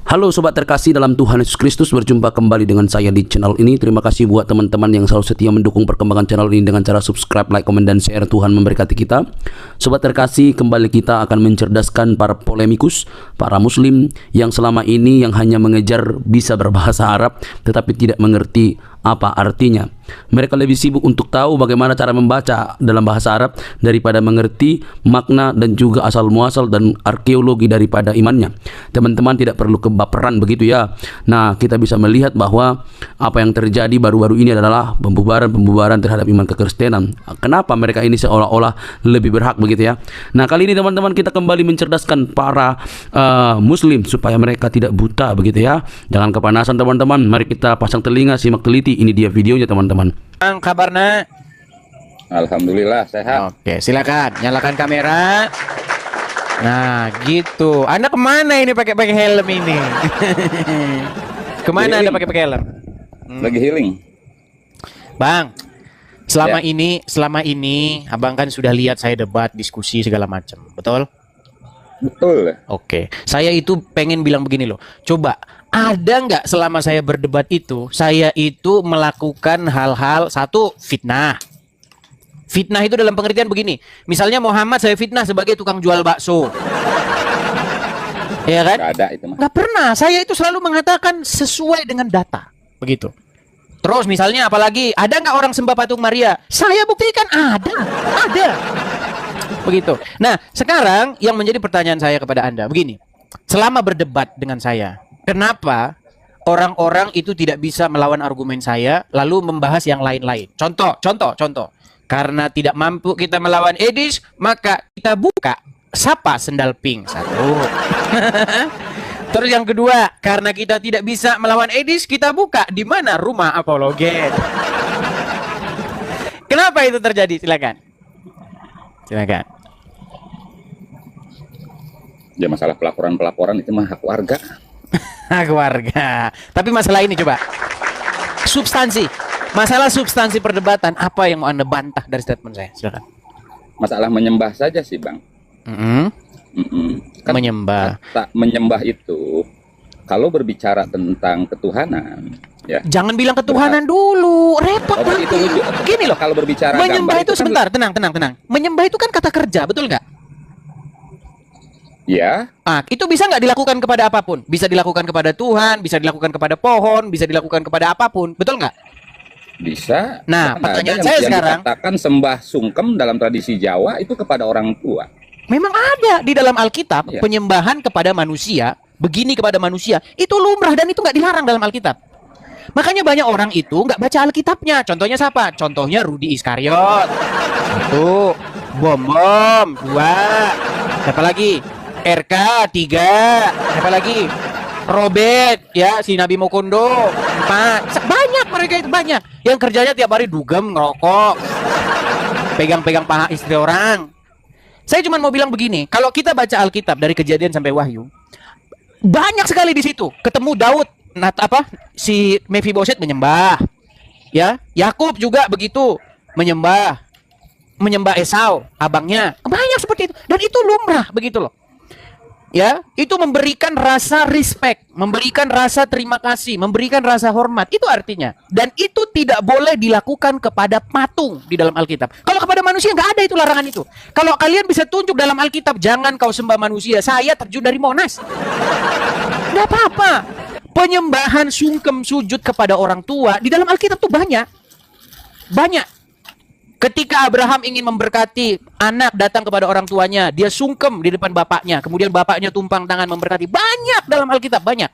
Halo sobat terkasih dalam Tuhan Yesus Kristus, berjumpa kembali dengan saya di channel ini. Terima kasih buat teman-teman yang selalu setia mendukung perkembangan channel ini dengan cara subscribe, like, komen, dan share. Tuhan memberkati kita. Sobat terkasih, kembali kita akan mencerdaskan para polemikus, para muslim yang selama ini yang hanya mengejar bisa berbahasa Arab tetapi tidak mengerti apa artinya. Mereka lebih sibuk untuk tahu bagaimana cara membaca dalam bahasa Arab daripada mengerti makna dan juga asal muasal dan arkeologi daripada imannya. Teman-teman tidak perlu kebaperan begitu ya. Nah, kita bisa melihat bahwa apa yang terjadi baru-baru ini adalah pembubaran terhadap iman kekristenan. Kenapa mereka ini seolah-olah lebih berhak begitu ya. Nah, kali ini teman-teman kita kembali mencerdaskan para muslim supaya mereka tidak buta begitu ya. Jangan kepanasan teman-teman. Mari kita pasang telinga, simak teliti. Ini dia videonya teman-teman. Kabarnya? Alhamdulillah sehat. Oke, silakan nyalakan kamera. Nah, gitu. Anda kemana ini pakai helm ini? Kemana Anda pakai helm? Lagi healing. Bang, selama ini Abang kan sudah lihat saya debat, diskusi segala macam. Betul? Betul. Oke. Saya itu pengen bilang begini loh. Coba ada nggak selama saya berdebat itu, saya itu melakukan hal-hal satu fitnah. Fitnah itu dalam pengertian begini. Misalnya Muhammad saya fitnah sebagai tukang jual bakso. Ya kan? Nggak ada itu mah. Nggak pernah. Saya itu selalu mengatakan sesuai dengan data. Begitu. Terus misalnya apalagi, ada nggak orang sembah patung Maria? Saya buktikan ada. Ada. Begitu. Nah, sekarang yang menjadi pertanyaan saya kepada Anda begini. Selama berdebat dengan saya, kenapa orang-orang itu tidak bisa melawan argumen saya lalu membahas yang lain-lain? Contoh. Karena tidak mampu kita melawan Edis, maka kita buka Sapa Sendal Pink. Satu. Terus yang kedua, karena kita tidak bisa melawan Edis, kita buka di mana Rumah Apologet. Kenapa itu terjadi? Silakan. Ya masalah pelaporan itu mah hak warga. Hak warga. Tapi masalah ini coba. Masalah substansi perdebatan, apa yang mau Anda bantah dari statement saya? Silakan. Masalah menyembah saja sih, Bang. Kan menyembah. Menyembah itu kalau berbicara tentang ketuhanan, ya. Jangan bilang ketuhanan dulu, repot nanti. Gini loh, kalau berbicara menyembah itu kan sebentar, tenang. Menyembah itu kan kata kerja, betul nggak? Ya. Itu bisa nggak dilakukan kepada apapun? Bisa dilakukan kepada Tuhan, bisa dilakukan kepada pohon, bisa dilakukan kepada apapun, betul nggak? Bisa. Nah, pertanyaan saya sekarang, dikatakan sembah sungkem dalam tradisi Jawa itu kepada orang tua. Memang ada di dalam Alkitab ya. Penyembahan kepada manusia, begini kepada manusia, itu lumrah dan itu nggak dilarang dalam Alkitab. Makanya banyak orang itu nggak baca Alkitabnya. Contohnya siapa? Contohnya Rudi Iskariot. Satu, Bom, dua, siapa lagi? RK 3, siapa lagi? Robert, ya, si Nabi Mokondo 4. Banyak mereka itu, banyak yang kerjanya tiap hari dugem, ngerokok, pegang-pegang paha istri orang. Saya cuma mau bilang begini, kalau kita baca Alkitab dari Kejadian sampai Wahyu, banyak sekali di situ ketemu Daud, si Mephiboset menyembah, ya, Yakub juga begitu, menyembah Esau, abangnya, banyak seperti itu, dan itu lumrah begitu loh. Ya, itu memberikan rasa respect, memberikan rasa terima kasih, memberikan rasa hormat. Itu artinya. Dan itu tidak boleh dilakukan kepada patung di dalam Alkitab. Kalau kepada manusia nggak ada itu larangan itu. Kalau kalian bisa tunjuk dalam Alkitab, jangan kau sembah manusia, saya terjun dari Monas. Nggak apa-apa. Penyembahan sungkem sujud kepada orang tua di dalam Alkitab tuh banyak. Ketika Abraham ingin memberkati, anak datang kepada orang tuanya, dia sungkem di depan bapaknya, kemudian bapaknya tumpang tangan memberkati. Banyak dalam Alkitab, banyak.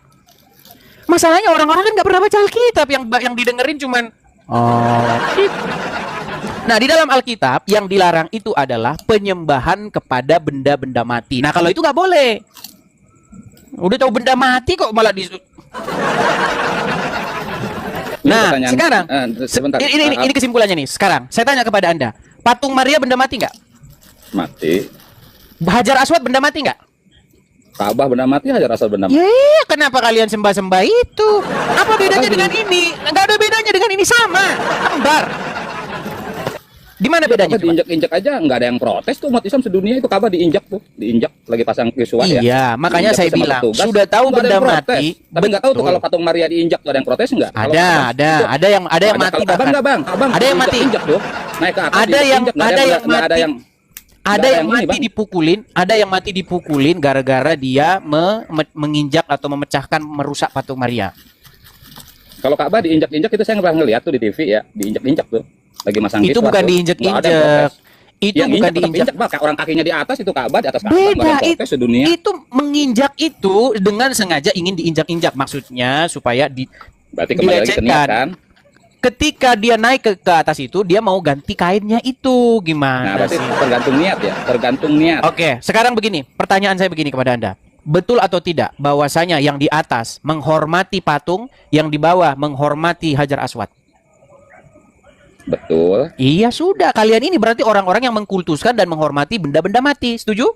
Masalahnya orang-orang kan nggak pernah baca Alkitab, yang didengerin cuman gitu. Nah, di dalam Alkitab yang dilarang itu adalah penyembahan kepada benda-benda mati. Nah, kalau itu nggak boleh. Udah tahu benda mati kok malah Nah, sekarang ini kesimpulannya nih. Sekarang saya tanya kepada Anda, patung Maria benda mati nggak? Mati. Hajar Aswad benda mati nggak? Ka'bah benda mati, Hajar Aswad benda mati. Ya, kenapa kalian sembah-sembah itu? Apa bedanya dengan ini? Nggak ada bedanya dengan ini, sama. Kembar. Di mana bedanya? Ka'bah diinjak-injak aja, nggak ada yang protes tuh umat Islam sedunia itu. Ka'bah diinjak tuh, diinjak lagi pasang visual ya. Iya, makanya Diinjak saya sama bilang petugas, sudah tahu nggak ada benda yang protes. mati. Tapi nggak tahu tuh betul. kalau patung Maria diinjak tuh ada yang protes nggak? Kalau Ada, Ka'bah ada yang mati kalau Ka'bah bahkan. nggak bang, Ka'bah Ada yang mati. Injak tuh, naik ke atas. Ada yang diinjak, nggak ada yang nggak mati. Ada nggak yang ini, mati Bang. dipukulin, ada yang mati dipukulin gara-gara dia menginjak atau memecahkan, merusak patung Maria. Kalau Ka'bah diinjak-injak itu saya pernah ngeliat tuh di TV ya, diinjak-injak tuh. Lagi masang Itu visual bukan tuh. Nggak ada yang diinjek-injek. protes. Itu Yang bukan injak tetap diinjak. injak, Bang. Orang kakinya di atas itu Ka'bah, di atas Ka'bah nggak ada Beda yang protes sedunia. itu menginjak itu dengan sengaja ingin diinjak-injak, maksudnya supaya Berarti kembali lagi ke niat dilecehkan. kan. Ketika dia naik ke atas itu, dia mau ganti kainnya itu, Nah, gimana berarti sih? tergantung niat ya, tergantung niat. Oke, sekarang begini, pertanyaan saya begini kepada Anda. Betul atau tidak bahwasanya yang di atas menghormati patung, yang di bawah menghormati Hajar Aswad? Betul. Iya sudah, kalian ini berarti orang-orang yang mengkultuskan dan menghormati benda-benda mati. Setuju?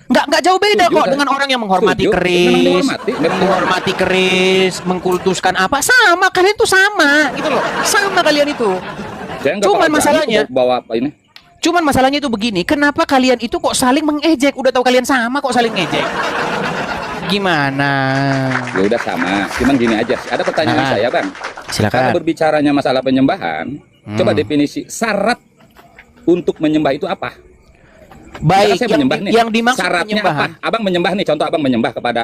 Nggak jauh beda Setuju, kok saya. dengan orang yang menghormati Setuju. Memang keris, dihormati, memang menghormati keris, mengkultuskan apa, sama kalian tuh sama, gitu loh, sama kalian itu. Saya nggak Cuman bakal masalahnya- berani bawa apa ini. Cuman masalahnya itu begini, kenapa kalian itu kok saling mengejek? Udah tahu kalian sama kok saling ngejek. Gimana? Ya udah sama. Cuman gini aja. Ada pertanyaan Nah. saya, Bang. Kalau Silakan. berbicaranya masalah penyembahan, coba definisi syarat untuk menyembah itu apa? Baik, Misalkan saya menyembah nih. yang dimaksud Syaratnya penyembahan. apa? Abang menyembah nih, contoh abang menyembah kepada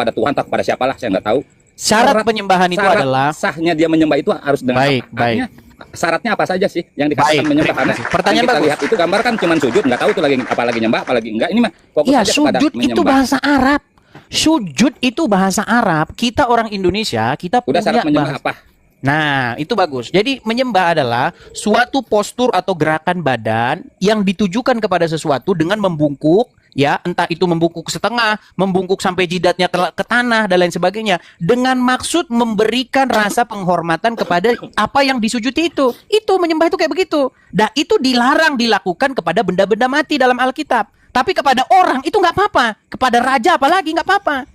Tuhan atau kepada siapalah, saya nggak tahu. Syarat penyembahan itu syarat adalah sahnya dia menyembah itu harus dengan Baik, apa? Artinya, syaratnya apa saja sih yang dikatakan Baik, menyembah? terima Karena kasih. Pertanyaan yang kita bagus. lihat itu gambar kan cuma sujud, nggak tahu tuh lagi apalagi nyembah, apalagi enggak. Ini mah fokus ya, aja kepada sujud itu menyembah. bahasa Arab. Sujud itu bahasa Arab. Kita orang Indonesia, kita Udah punya syarat menyembah bahasa. apa? Nah, itu bagus. Jadi menyembah adalah suatu postur atau gerakan badan yang ditujukan kepada sesuatu dengan membungkuk, ya, entah itu membungkuk setengah, membungkuk sampai jidatnya ke tanah dan lain sebagainya, dengan maksud memberikan rasa penghormatan kepada apa yang disujuti itu. Itu menyembah itu kayak begitu. Dan itu dilarang dilakukan kepada benda-benda mati dalam Alkitab. Tapi kepada orang itu nggak apa-apa. Kepada raja apalagi nggak apa-apa.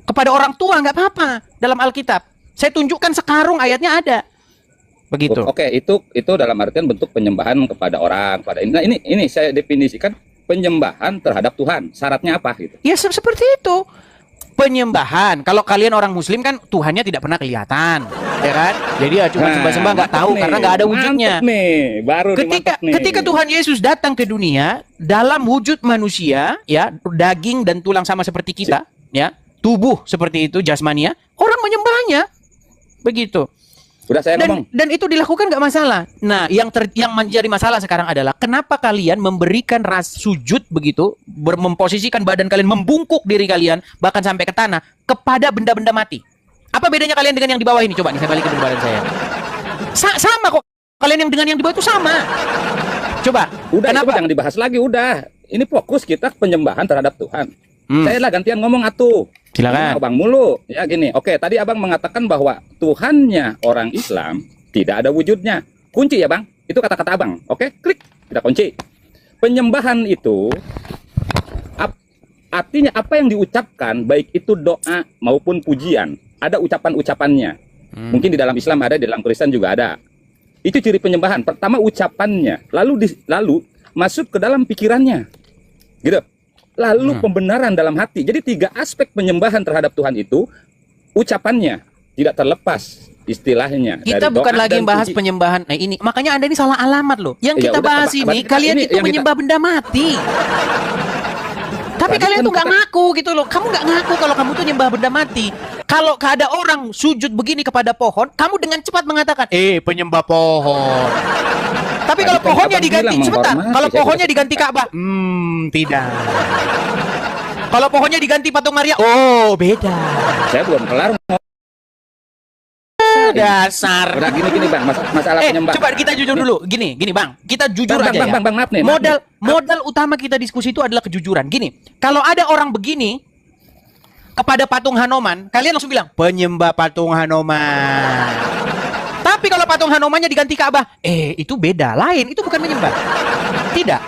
Kepada orang tua nggak apa-apa dalam Alkitab. Saya tunjukkan sekarung ayatnya ada. Begitu. Oke, itu dalam artian bentuk penyembahan kepada orang, pada ini. Nah, ini saya definisikan penyembahan terhadap Tuhan. Syaratnya apa gitu? Ya seperti itu. Penyembahan. Kalau kalian orang Muslim kan Tuhannya tidak pernah kelihatan, ya kan? Jadi ya cuma sembah-sembah nggak mantep tahu nih, karena nggak ada wujudnya. mantep nih, baru Ketika Tuhan Yesus datang ke dunia dalam wujud manusia, ya, daging dan tulang sama seperti kita, ya, tubuh seperti itu jasmania, orang menyembahnya. Begitu. Udah saya ngomong. Dan itu dilakukan nggak masalah. Nah, yang menjadi masalah sekarang adalah kenapa kalian memberikan sujud begitu, memposisikan badan kalian, membungkuk diri kalian bahkan sampai ke tanah kepada benda-benda mati. Apa bedanya kalian dengan yang di bawah ini? Coba nih saya balikin dulu badan saya. Sama kok. Kalian yang dengan yang di bawah itu sama. Coba. Udah, Kenapa? itu jangan dibahas lagi, udah. Ini fokus kita penyembahan terhadap Tuhan. Saya lah gantian ngomong atuh. Silakan. Abang mulu. Ya gini, oke, tadi abang mengatakan bahwa Tuhannya orang Islam tidak ada wujudnya. Kunci ya bang, itu kata-kata abang. Oke, klik, kita kunci. Penyembahan itu artinya apa yang diucapkan, baik itu doa maupun pujian. Ada ucapan-ucapannya. Mungkin di dalam Islam ada, di dalam Kristen juga ada. Itu ciri penyembahan. Pertama ucapannya, lalu masuk ke dalam pikirannya. Gitu. Lalu pembenaran dalam hati. Jadi 3 aspek penyembahan terhadap Tuhan itu, ucapannya tidak terlepas istilahnya. Kita dari bukan doa lagi dan bahas puji. penyembahan. Nah ini, makanya Anda ini salah alamat loh. Yang Ya kita udah, bahas berarti ini, kan kalian ini itu yang menyembah benda mati. Tapi Berarti kalian kan tuh nggak kita- ngaku gitu loh. Kamu nggak ngaku kalau kamu tuh nyembah benda mati. Kalau ada orang sujud begini kepada pohon, kamu dengan cepat mengatakan, penyembah pohon. Tapi kalau Tadi kan pohonnya abang diganti, bilang sebentar. menghormati, Kalau saya pohonnya diganti Ka'bah, tidak. Kalau pohonnya diganti patung Maria, oh beda. Saya belum kelar. Dasar. Udah gini bang, masalah penyembah. Coba kita jujur dulu. Gini bang, kita jujur Bang, aja ya. bang, maaf nih. Modal utama kita diskusi itu adalah kejujuran. Gini, kalau ada orang begini kepada patung Hanoman, kalian langsung bilang penyembah patung Hanoman. Tapi kalau patung Hanomannya diganti Ka'bah, itu beda, lain. Itu bukan menyembah. Tidak.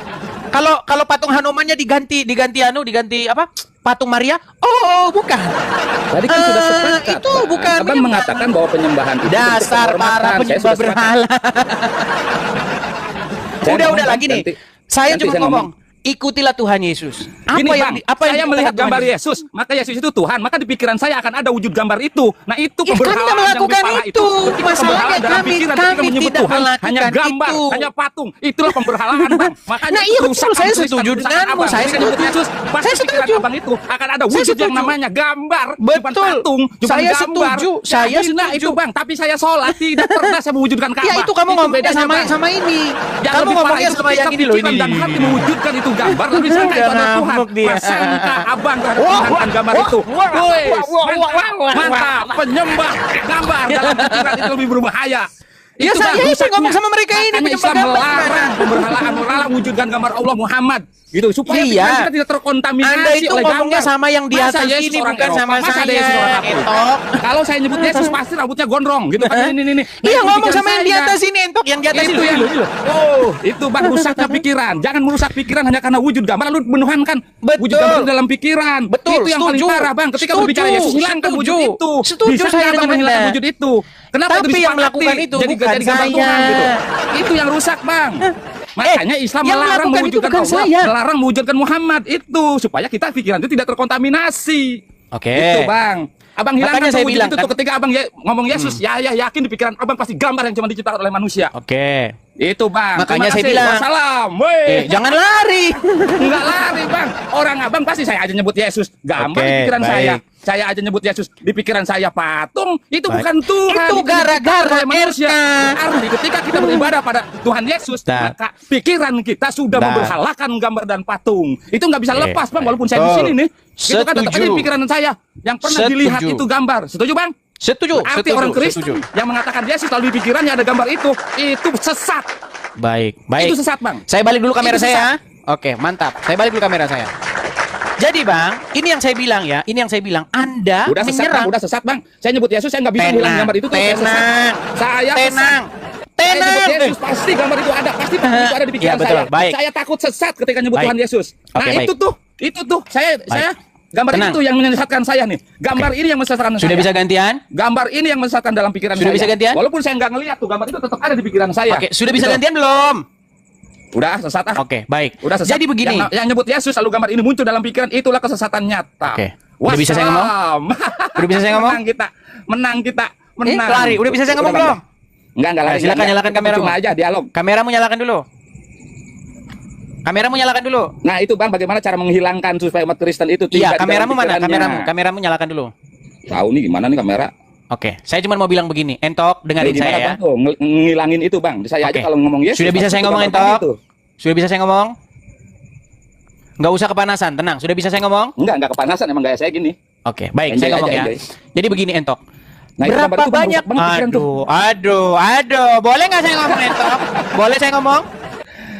Kalau patung Hanumannya diganti apa? Patung Maria? Oh, bukan. Tadi kan sudah sepakat. Itu Bang. bukan Abang mengatakan bahwa penyembahan itu dasar bentuk para penghormatan. penyembah berhala. Udah lagi nih. Saya nanti cuma saya ngomong, ikutilah Tuhan Yesus. Gini bang, saya melihat dikatakan gambar Tuhan Yesus, maka Yesus itu Tuhan, maka di pikiran saya akan ada wujud gambar itu. Nah itu Ya, kami pemberhalaan tidak yang melakukan berpala itu. Ketika Masalahnya pemberhalaan dalam kami- pikiran, kami ketika menyebut tidak Tuhan, hanya melakukan gambar, itu. hanya patung. Itulah pemberhalaan bang. Makanya Nah, iya, itu betul. kerusakan Saya Kristen, setuju kerusakan denganmu. abang. Saya Ketika menyebut setuju. Yesus, pasti Saya pikiran setuju. abang itu akan ada Saya wujud yang setuju. namanya gambar, bukan Betul. patung, bukan Saya gambar. setuju. Ya, Saya hina setuju. itu bang, tapi saya sholat tidak pernah saya mewujudkan Ka'bah. Ya itu kamu ngomongnya bedanya, Bang. sama ini. Yang Kamu lebih parah ngomongnya itu sama ketika yang ini loh pikiran ini. dan hati mewujudkan itu gambar, tapi sangka itu Udah adalah Tuhan. ngamuk dia. Prasangka abang terhadap Tuhan dan gambar itu. Mantap, penyembah gambar dalam pikiran itu lebih berbahaya. Ya, Itu, saya Bang, ini rusaknya. ngomong sama mereka ini, Makanya penyembah Islam gambar. melarang pemberhalaan wujudkan gambar Allah Muhammad gitu supaya Iya. pikiran kita tidak terkontaminasi Anda itu oleh ngomongnya gambar. sama yang di Masa atas Yesus ini, orang bukan Eropa? sama Masa ada saya, Yesus orang Afrika? Entok. Kalau saya nyebut Yesus pasti rambutnya gondrong gitu kan ini. Nah, Iya, itu ngomong pikiran sama yang di saya. atas ini, Entok, yang di atas Itu ini. yang itu bang rusaknya pikiran. Jangan merusak pikiran hanya karena wujud gambar lalu menuhankan Betul. wujud gambar itu dalam pikiran. Betul, Itu yang paling setuju. parah bang. Ketika Setuju, berbicara Yesus hilangkan setuju. wujud itu. Setuju Bisa saya abang dengan menghilangkan Anda. wujud itu? Kenapa Tapi itu yang disepakati? melakukan itu jadi bukan gambar saya. Tuhan gitu. Itu yang rusak bang. Makanya Islam yang melarang melakukan itu mewujudkan bukan Allah, saya. melarang mewujudkan Muhammad itu supaya kita pikiran itu tidak terkontaminasi. Oke. Itu bang. Abang hilangkan Makanya saya wujud bilang itu kan- tuh ketika abang ngomong Yesus, ya yakin di pikiran abang pasti gambar yang cuma diciptakan oleh manusia. Oke. Itu bang. Makanya Terima saya kasih. bilang- Wassalam. Weh. Jangan lari. Enggak lari bang. Orang abang pasti saya aja nyebut Yesus gambar di Oke, pikiran baik. saya. Saya aja nyebut Yesus di pikiran saya patung. Itu Baik. bukan Tuhan. Itu gara-gara oleh manusia. RK. Berarti ketika kita beribadah pada Tuhan Yesus, Nah. maka pikiran kita sudah Nah. memberhalakan gambar dan patung. Itu nggak bisa Oke, lepas bang. baik. Walaupun saya di Betul. sini nih, itu kan tetap aja di Setuju. pikiran saya yang pernah Setuju. dilihat itu gambar. Setuju bang? Setuju. Arti orang Kristen yang mengatakan Yesus lalu di pikirannya ada gambar itu sesat. Baik. Itu sesat bang. Saya balik dulu kamera Itu saya. Oke, mantap. Saya balik dulu kamera saya. Jadi bang, ini yang saya bilang ya, ini yang saya bilang. Anda Udah sesat bang, menyerang. udah sesat bang. Saya nyebut Yesus, saya nggak bisa hilang gambar itu. Saya sesat. tenang, Saya tenang, sesat. Saya tenang. nyebut Yesus, pasti gambar itu ada, pasti patung itu ada di pikiran Ya, betul. saya. Baik. Saya takut sesat ketika nyebut Baik. Tuhan Yesus. Nah Oke, baik. itu tuh, saya gambar Tenang. itu yang menyesatkan saya nih. Gambar ini yang menyesatkan saya. Sudah bisa gantian? Gambar ini yang menyesatkan dalam pikiran Sudah saya. bisa gantian? Walaupun saya nggak ngelihat tuh gambar itu tetap ada di pikiran saya. Oke, sudah bisa Gitu. gantian belum? Udah sesat ah. Oke, baik. Udah sesat. Jadi begini. Yang nyebut Yesus lalu gambar ini muncul dalam pikiran, itulah kesesatan nyata. Oke. Udah bisa saya ngomong? Wassalam. Udah bisa saya ngomong? Menang kita. Menang. lari. Udah bisa saya ngomong Bang. belum? Enggak lari. Nah, silakan enggak. nyalakan kameramu. Cuma aja dialog. Kameramu nyalakan dulu. Kameramu nyalakan dulu. Nah, itu Bang bagaimana cara menghilangkan supaya umat Kristen itu Iya, tidak di kameramu dalam mana? pikirannya. Kameramu nyalakan dulu. Tahu nih gimana nih kamera? Oke, saya cuma mau bilang begini, Entok dengerin Gimana, saya ya. Bang, tuh, ngilangin itu Bang. Saya Oke. aja kalau ngomong Yesus. Sudah bisa pasti saya ngomong, gambar Entok? itu. Sudah bisa saya ngomong? Nggak usah kepanasan, tenang. Sudah bisa saya ngomong? Enggak kepanasan emang gaya saya gini. Oke, baik, Enjoy saya ngomong aja, ya. enjoy. Jadi begini, Entok. Nah, itu gambar Berapa itu, Bang, banyak? rusak banget pikiran tuh. Aduh. Boleh nggak saya ngomong, Entok? Boleh saya ngomong?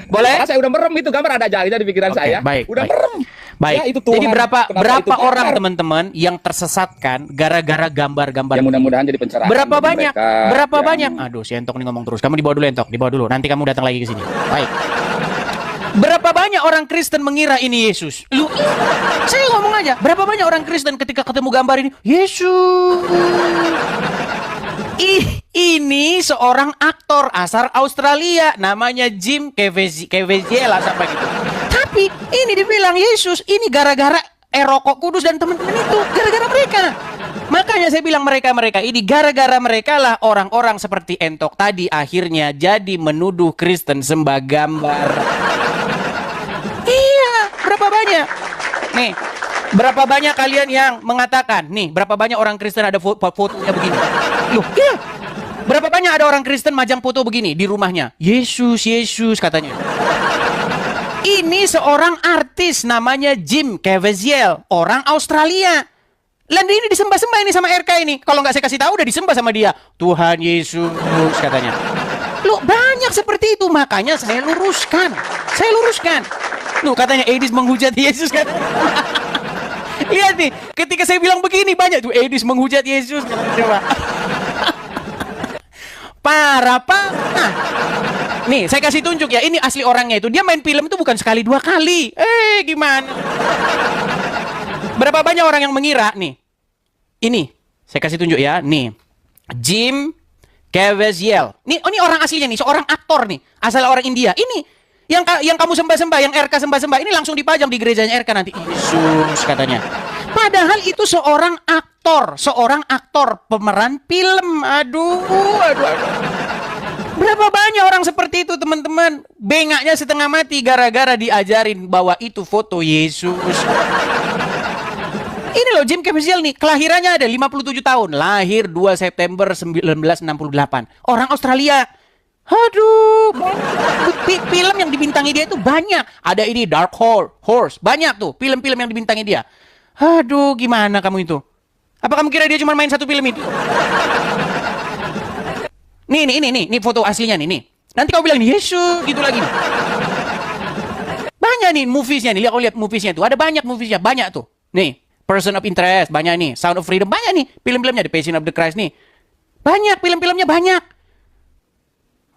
Boleh? Karena saya udah merem itu gambar ada jarinya di pikiran Oke, saya. baik, Udah baik. merem. Baik. Ya, itu Tuhan. Jadi berapa Kenapa itu orang gambar? teman-teman yang tersesatkan gara-gara gambar-gambar? Ya mudah-mudahan jadi pencerahan. Berapa bagi banyak? mereka Berapa yang- banyak? Aduh, si Entok nih ngomong terus. Kamu dibawa dulu, Entok. Dibawa dulu. Nanti kamu datang lagi ke sini. Baik. Berapa banyak orang Kristen mengira ini Yesus? Lu, saya ngomong aja. Berapa banyak orang Kristen ketika ketemu gambar ini? Yesus. Ini seorang aktor asal Australia. Namanya Jim Caviezel lah sampai gitu. Tapi ini dibilang Yesus. Ini gara-gara Rokok Kudus dan teman-teman itu. Gara-gara mereka. Makanya saya bilang mereka ini gara-gara mereka lah orang-orang seperti Entok tadi akhirnya jadi menuduh Kristen sembah gambar. Iya, berapa banyak? Nih, berapa banyak kalian yang mengatakan, nih, berapa banyak orang Kristen ada fotonya begini? Loh, iya. Berapa banyak ada orang Kristen majang foto begini di rumahnya? Yesus katanya. Ini seorang artis namanya Jim Caviezel, orang Australia. Dan ini disembah-sembah ini sama RK ini. Kalau nggak saya kasih tahu udah disembah sama dia. Tuhan Yesus katanya. Loh, banyak seperti itu. Makanya saya luruskan. Loh, katanya Edis menghujat Yesus kan. Lihat nih, ketika saya bilang begini banyak tuh Edis menghujat Yesus. Coba. Parah. Nih, saya kasih tunjuk ya. Ini asli orangnya itu. Dia main film itu bukan sekali 2 kali. Gimana? Berapa banyak orang yang mengira nih? Ini, saya kasih tunjuk ya. Nih, Jim Caviezel. Ini orang aslinya nih, seorang aktor nih, asal orang India. Ini yang kamu sembah-sembah, yang RK sembah-sembah, ini langsung dipajang di gerejanya RK nanti. Yesus katanya. Padahal itu seorang aktor pemeran film. Aduh. Berapa banyak orang seperti itu, teman-teman? Bengaknya setengah mati gara-gara diajarin bahwa itu foto Yesus. Ini loh Jim Caviezel nih, kelahirannya ada 57 tahun, lahir 2 September 1968. Orang Australia. Aduh, film yang dibintangi dia itu banyak. Ada ini Dark Horse, banyak tuh film-film yang dibintangi dia. Aduh, gimana kamu itu? Apa kamu kira dia cuma main satu film itu? Nih foto aslinya nih. Nanti kau bilang Yesus gitu lagi. Banyak nih moviesnya nih, lihat moviesnya tuh. Ada banyak moviesnya, banyak tuh. Nih, Person of Interest banyak nih, Sound of Freedom banyak nih, film-filmnya The Passion of the Christ nih. Banyak film-filmnya banyak.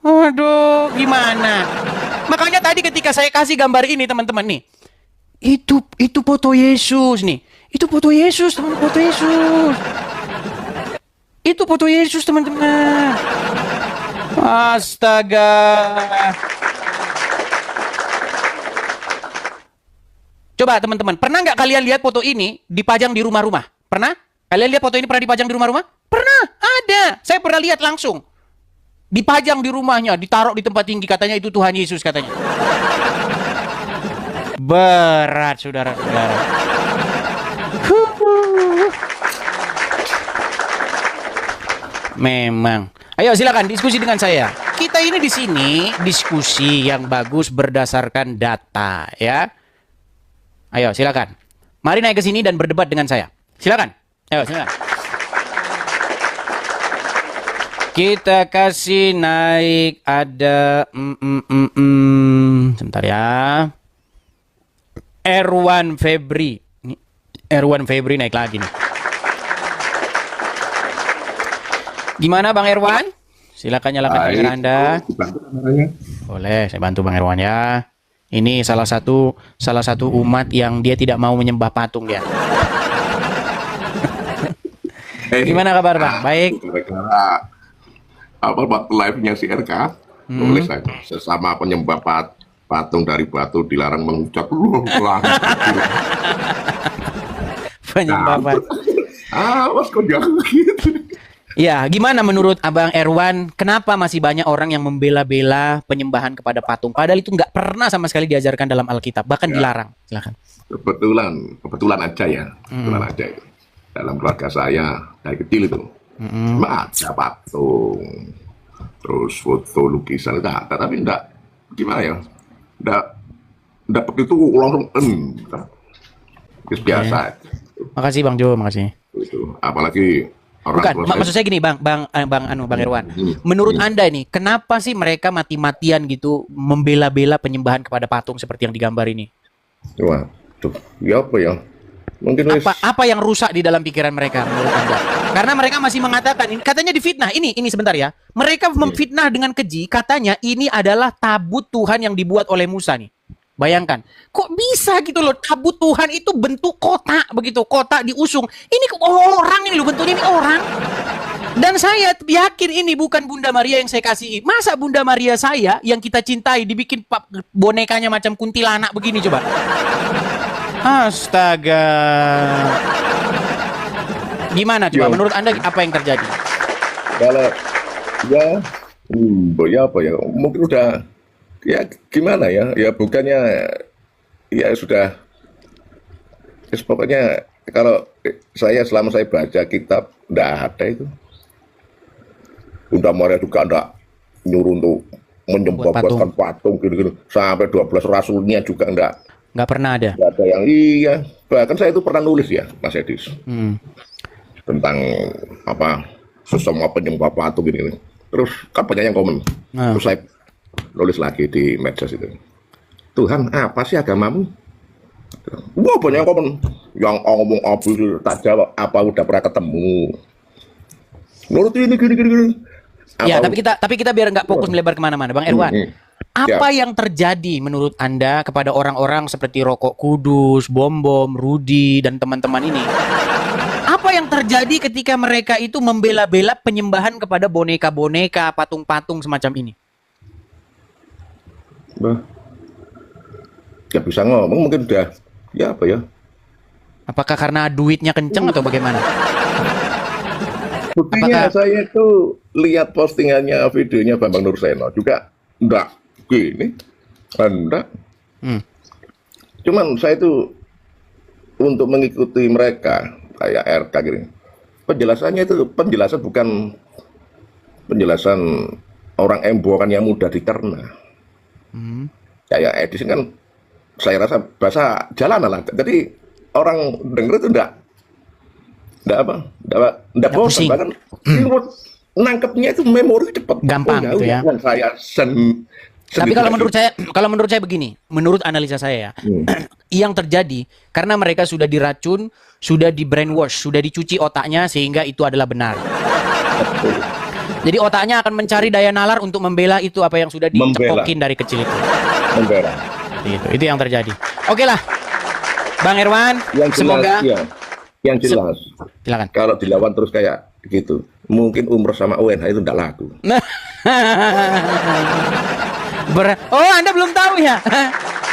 Aduh, gimana? Makanya tadi ketika saya kasih gambar ini teman-teman nih. Itu foto Yesus nih. Itu foto Yesus, teman, foto Yesus. Itu foto Yesus, teman-teman. Astaga. Coba teman-teman, pernah nggak kalian lihat foto ini dipajang di rumah-rumah? Pernah? Kalian lihat foto ini pernah dipajang di rumah-rumah? Pernah, ada. Saya pernah lihat langsung. Dipajang di rumahnya, ditaruh di tempat tinggi, katanya itu Tuhan Yesus katanya. Berat, saudara-saudara. Memang. Ayo silakan diskusi dengan saya. Kita ini di sini diskusi yang bagus berdasarkan data, ya. Ayo silakan. Mari naik ke sini dan berdebat dengan saya. Silakan. Ayo silakan. Kita kasih naik ada sebentar ya. Erwan Febri. Nih, Erwan Febri naik lagi nih. Gimana Bang Erwan? Silakan nyalakan kamera Anda. Boleh, saya bantu Bang Erwan ya. Ini salah satu umat yang dia tidak mau menyembah patung ya. Gimana kabar Bang? Baik. Apa live-nya si RK nulis sesama penyembah patung dari batu dilarang mengucap penyembah patung. Awas kok jangan gitu. Ya, gimana menurut Abang Erwan, kenapa masih banyak orang yang membela-bela penyembahan kepada patung? Padahal itu nggak pernah sama sekali diajarkan dalam Alkitab, bahkan dilarang. Silakan. Kebetulan aja ya, kebetulan aja itu. Dalam keluarga saya dari kecil itu, ada patung, terus foto lukisan, tapi enggak, gimana ya, enggak begitu langsung, biasa. Makasih Bang Jo, makasih. Itu, apalagi bukan, maksud saya gini Bang Erwan. Menurut Anda ini, kenapa sih mereka mati-matian gitu membela-bela penyembahan kepada patung seperti yang digambar ini? Waduh, ya apa ya? Mungkin apa yang rusak di dalam pikiran mereka menurut Anda? Karena mereka masih mengatakan ini katanya difitnah. Ini sebentar ya. Mereka memfitnah dengan keji, katanya ini adalah tabut Tuhan yang dibuat oleh Musa nih. Bayangkan, kok bisa gitu loh, tabut Tuhan itu bentuk kotak begitu, kotak diusung. Ini orang ini loh, bentuknya ini orang. Dan saya yakin ini bukan Bunda Maria yang saya kasih. Masa Bunda Maria saya yang kita cintai dibikin bonekanya macam kuntilanak begini coba. Astaga. Gimana coba menurut Anda apa yang terjadi? Kalau ya apa ya, mungkin udah ya gimana ya, ya bukannya ya sudah pokoknya kalau selama saya baca kitab enggak ada itu. Bunda Maria juga enggak nyuruh untuk menyembah patung gitu-gitu. Sampai 12 rasulnya juga enggak pernah ada. Enggak ada yang iya. Bahkan saya itu pernah nulis ya, Mas Edis. Tentang apa sesama penyembah patung ini. Terus kan banyak yang komen. Terus saya nulis lagi di medsos itu. Tuhan, apa sih agamamu? Wah, banyak yang komen. Yang ngomong apa itu tak jawab, apa udah pernah ketemu. Menurut ini gini. Ya, Apa- tapi kita biar nggak fokus melebar kemana-mana, Bang Erwan. Apa Siap. yang terjadi menurut Anda kepada orang-orang seperti Rokok Kudus, Bom Bom, Rudi, dan teman-teman ini? Apa yang terjadi ketika mereka itu membela-bela penyembahan kepada boneka-boneka, patung-patung semacam ini? Bah. Ya bisa ngomong mungkin udah ya apa ya? Apakah karena duitnya kenceng atau bagaimana? Buktinya Apakah- saya itu lihat postingannya videonya Bambang Nurseno juga enggak gini. Enggak. Cuman saya itu untuk mengikuti mereka kayak RK gini. Penjelasannya itu penjelasan bukan penjelasan orang embokan yang mudah dicerna. Kayak Edison kan saya rasa bahasa jalanan lah. Jadi orang denger itu enggak Nggak bosan, pusing. bahkan nangkepnya itu memori cepat. Gampang gitu ya. Yang saya Tapi kalau menurut saya begini, menurut analisa saya ya, yang terjadi karena mereka sudah diracun, sudah di brainwash, sudah dicuci otaknya sehingga itu adalah benar. Jadi otaknya akan mencari daya nalar untuk membela itu apa yang sudah dicekokin dari kecil itu. membela. Itu yang terjadi. Oke lah, Bang Erwan, Yang jelas, semoga ya, yang jelas. silakan. Kalau dilawan terus kayak gitu, mungkin umroh sama UNH itu tidak laku. Oh, Anda belum tahu ya?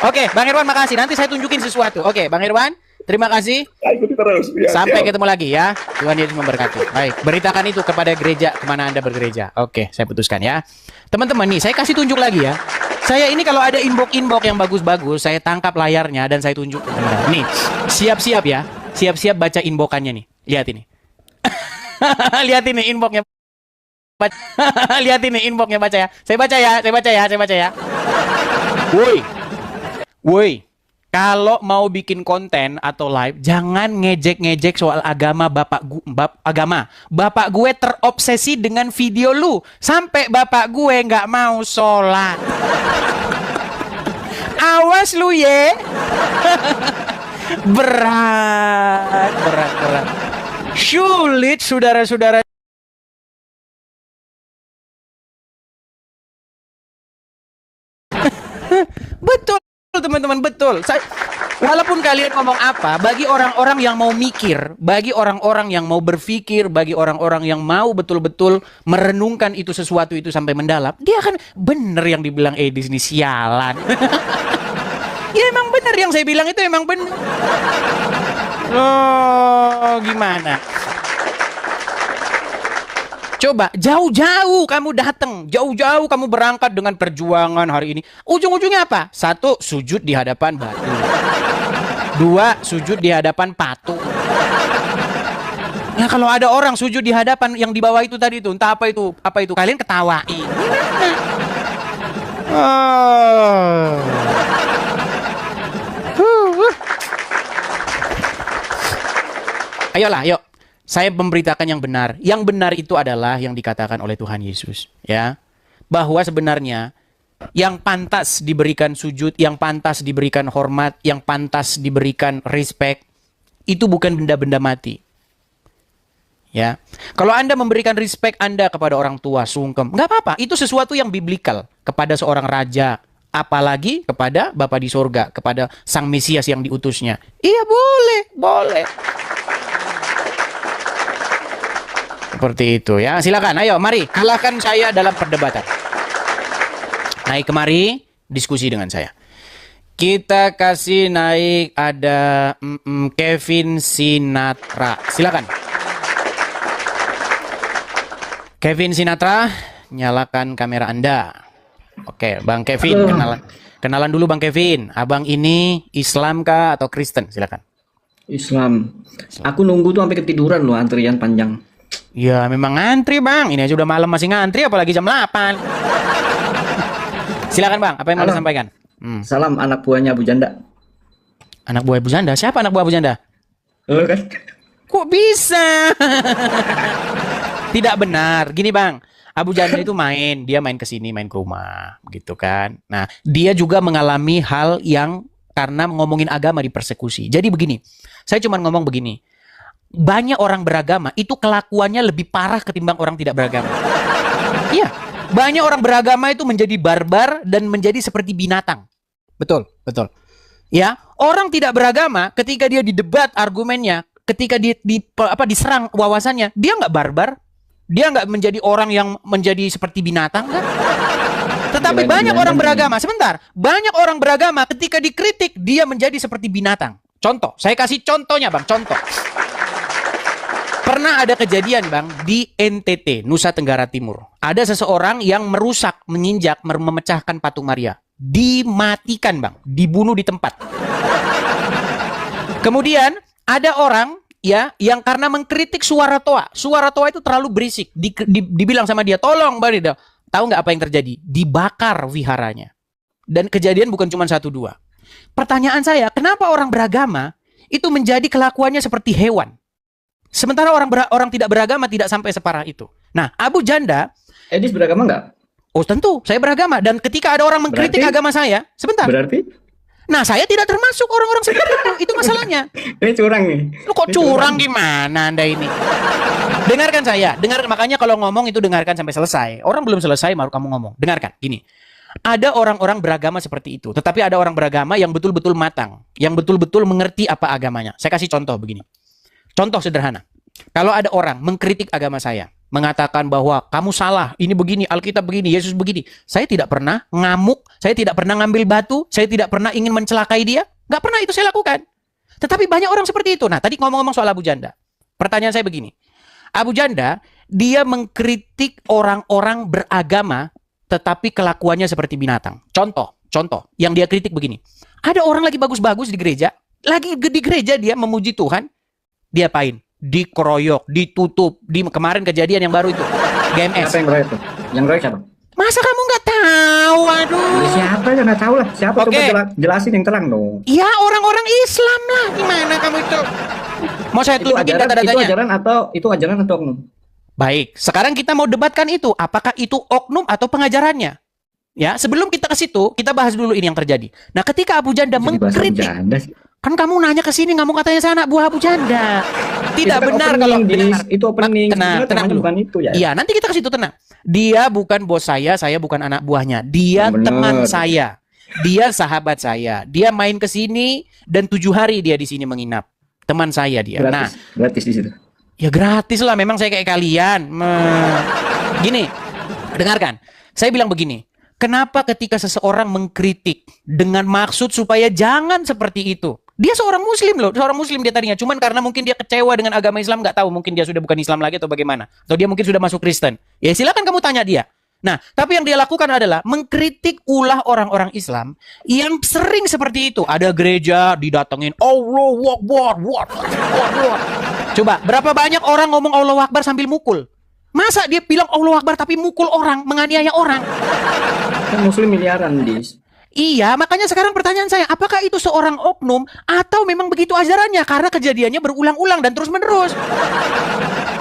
Oke, Bang Irwan makasih. Nanti saya tunjukin sesuatu. Oke, Bang Irwan, terima kasih. Ya, ikuti terus. Ya, Sampai siap. ketemu lagi ya. Tuhan Yesus memberkati. Baik, beritakan itu kepada gereja kemana Anda bergereja. Oke, saya putuskan ya. Teman-teman nih, saya kasih tunjuk lagi ya. Saya ini kalau ada inbox yang bagus-bagus, saya tangkap layarnya dan saya tunjuk. Nih, siap-siap ya. Siap-siap baca inboxannya nih. Lihat ini. Lihat ini inboxnya. Lihat ini inboxnya, baca ya. Saya baca ya. Woi. Kalau mau bikin konten atau live, jangan ngejek-ngejek soal agama Bapak gue terobsesi dengan video lu sampai bapak gue nggak mau sholat. Awas lu ye. Berat. Sulit saudara-saudara. Betul teman-teman, betul. Walaupun kalian ngomong apa, bagi orang-orang yang mau mikir, bagi orang-orang yang mau berpikir, bagi orang-orang yang mau betul-betul merenungkan itu sesuatu itu sampai mendalam, dia akan bener yang dibilang Edis ini sialan. Ya emang bener yang saya bilang itu emang bener. Loh, gimana? Coba jauh-jauh kamu datang, jauh-jauh kamu berangkat dengan perjuangan hari ini. Ujung-ujungnya apa? 1, sujud di hadapan batu. 2, sujud di hadapan patung. Nah, kalau ada orang sujud di hadapan yang di bawah itu tadi itu, entah apa itu, kalian ketawain. Ayolah, yuk. Saya memberitakan yang benar. Yang benar itu adalah yang dikatakan oleh Tuhan Yesus, ya. Bahwa sebenarnya yang pantas diberikan sujud, yang pantas diberikan hormat, yang pantas diberikan respect itu bukan benda-benda mati. Ya. Kalau Anda memberikan respect Anda kepada orang tua, sungkem, nggak apa-apa. Itu sesuatu yang biblikal kepada seorang raja, apalagi kepada Bapa di sorga, kepada Sang Mesias yang diutusnya. Iya, boleh. Seperti itu ya. Silakan, ayo mari kalahkan saya dalam perdebatan. Naik kemari, diskusi dengan saya. Kita kasih naik ada Kevin Sinatra. Silakan. Kevin Sinatra, nyalakan kamera Anda. Oke, Bang Kevin, kenalan dulu Bang Kevin. Abang ini Islam kah atau Kristen? Silakan. Islam. Aku nunggu tuh sampai ketiduran loh, antrian panjang. Ya memang ngantri Bang. Ini aja udah malam masih ngantri, apalagi jam 8. Silakan Bang, apa yang mau Halo. disampaikan? Salam anak buahnya Abu Janda. Anak buah Abu Janda? Siapa anak buah Abu Janda? Lo kan? Kok bisa? Tidak benar. Gini Bang, Abu Janda itu dia main ke sini, main ke rumah, gitu kan. Nah, dia juga mengalami hal yang karena ngomongin agama dipersekusi. Jadi begini, saya cuma ngomong begini. Banyak orang beragama itu kelakuannya lebih parah ketimbang orang tidak beragama. Iya, banyak orang beragama itu menjadi barbar dan menjadi seperti binatang. Betul, betul. Ya, orang tidak beragama ketika dia didebat argumennya, ketika dia diserang wawasannya, dia nggak barbar, dia nggak menjadi orang yang menjadi seperti binatang, kan? Tetapi banyak orang beragama, sebentar, banyak orang beragama ketika dikritik dia menjadi seperti binatang. Contoh, saya kasih contohnya, Bang, contoh. Pernah ada kejadian, Bang, di NTT, Nusa Tenggara Timur. Ada seseorang yang merusak, menginjak, memecahkan patung Maria. Dimatikan, Bang, dibunuh di tempat. Kemudian ada orang ya yang karena mengkritik suara toa. Suara toa itu terlalu berisik. Dibilang sama dia, "Tolong, Bang Ridho." Tahu nggak apa yang terjadi? Dibakar viharanya. Dan kejadian bukan cuma 1-2. Pertanyaan saya, kenapa orang beragama itu menjadi kelakuannya seperti hewan? Sementara orang tidak beragama tidak sampai separah itu. Nah, Abu Janda, Edis beragama nggak? oh tentu, saya beragama. Dan ketika ada orang mengkritik agama saya, sebentar. Berarti? Nah, saya tidak termasuk orang-orang seperti itu. Itu masalahnya. Ini curang nih. Lu kok curang gimana Anda ini? Dengarkan saya. Makanya kalau ngomong itu dengarkan sampai selesai. Orang belum selesai baru kamu ngomong. Dengarkan, gini. Ada orang-orang beragama seperti itu. Tetapi ada orang beragama yang betul-betul matang. Yang betul-betul mengerti apa agamanya. Saya kasih contoh begini. Contoh sederhana. Kalau ada orang mengkritik agama saya, mengatakan bahwa kamu salah, ini begini, Alkitab begini, Yesus begini. Saya tidak pernah ngamuk, saya tidak pernah ngambil batu, saya tidak pernah ingin mencelakai dia. Nggak pernah itu saya lakukan. Tetapi banyak orang seperti itu. Nah, tadi ngomong-ngomong soal Abu Janda. Pertanyaan saya begini. Abu Janda, dia mengkritik orang-orang beragama, tetapi kelakuannya seperti binatang. Contoh yang dia kritik begini. Ada orang lagi bagus-bagus di gereja, dia memuji Tuhan, dia apain? Dikeroyok, ditutup. Kemarin kejadian yang baru itu, GMS. Siapa yang ngeroyok tuh? Yang ngeroyok siapa? Masa kamu nggak tahu? Aduh. Siapa yang nggak tahu lah? Siapa? Oke. Coba jelasin yang terang dong. Ya orang-orang Islam lah. Gimana kamu itu? Mau saya tunjukin data-datanya? Itu ajaran atau oknum? Baik, sekarang kita mau debatkan itu. Apakah itu oknum atau pengajarannya? Ya, sebelum kita ke situ, kita bahas dulu ini yang terjadi. Nah, ketika Abu Janda mengkritik, kan kamu nanya ke sini, kamu katanya saya anak buah Abu Janda. Tidak benar kalau benar. Itu opening. Tenang dulu. Bukan itu ya. Iya, nanti kita ke situ, tenang. Dia bukan bos saya bukan anak buahnya. Dia teman saya. Dia sahabat saya. Dia main ke sini dan 7 hari dia di sini menginap. Teman saya dia. Gratis di situ. Ya gratis lah, memang saya kayak kalian. Gini, dengarkan. Saya bilang begini. Kenapa ketika seseorang mengkritik dengan maksud supaya jangan seperti itu? Dia seorang muslim loh, seorang muslim dia tadinya. Cuman karena mungkin dia kecewa dengan agama Islam, nggak tahu, mungkin dia sudah bukan Islam lagi atau bagaimana. Atau dia mungkin sudah masuk Kristen. Ya silakan kamu tanya dia. Nah, tapi yang dia lakukan adalah mengkritik ulah orang-orang Islam yang sering seperti itu. Ada gereja didatengin, Allahu Akbar. Coba, berapa banyak orang ngomong Allahu Akbar sambil mukul? Masa dia bilang Allahu Akbar tapi mukul orang, menganiaya orang? Kan muslim miliaran, Dis. Iya, makanya sekarang pertanyaan saya, apakah itu seorang oknum atau memang begitu ajarannya? Karena kejadiannya berulang-ulang dan terus-menerus.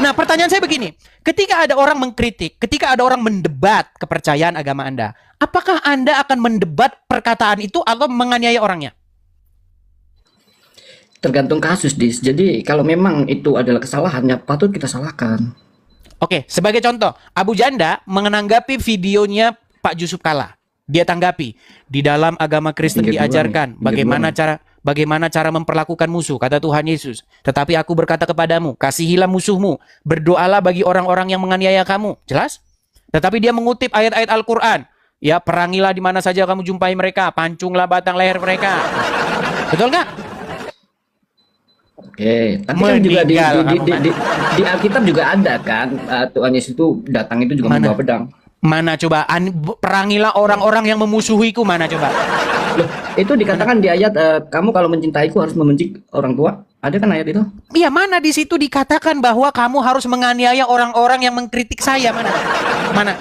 Nah, pertanyaan saya begini, ketika ada orang mengkritik, ketika ada orang mendebat kepercayaan agama Anda, apakah Anda akan mendebat perkataan itu atau menganiaya orangnya? Tergantung kasus, Dis. Jadi kalau memang itu adalah kesalahannya, patut kita salahkan. Oke, sebagai contoh, Abu Janda menanggapi videonya Pak Yusuf Kalla. Dia tanggapi, di dalam agama Kristen diajarkan bagaimana cara memperlakukan musuh, kata Tuhan Yesus. Tetapi aku berkata kepadamu, kasihilah musuhmu, berdoalah bagi orang-orang yang menganiaya kamu. Jelas? Tetapi dia mengutip ayat-ayat Al-Quran. Ya, perangilah di mana saja kamu jumpai mereka, pancunglah batang leher mereka. Betul nggak? Oke, tapi kan juga di Alkitab juga ada kan, Tuhan Yesus itu datang itu juga membawa pedang. Mana coba, perangilah orang-orang yang memusuhiku, mana coba? Loh, itu dikatakan di ayat, kamu kalau mencintaiku harus membenci orang tua. Ada kan ayat itu? Iya, mana di situ dikatakan bahwa kamu harus menganiaya orang-orang yang mengkritik saya, mana? Mana?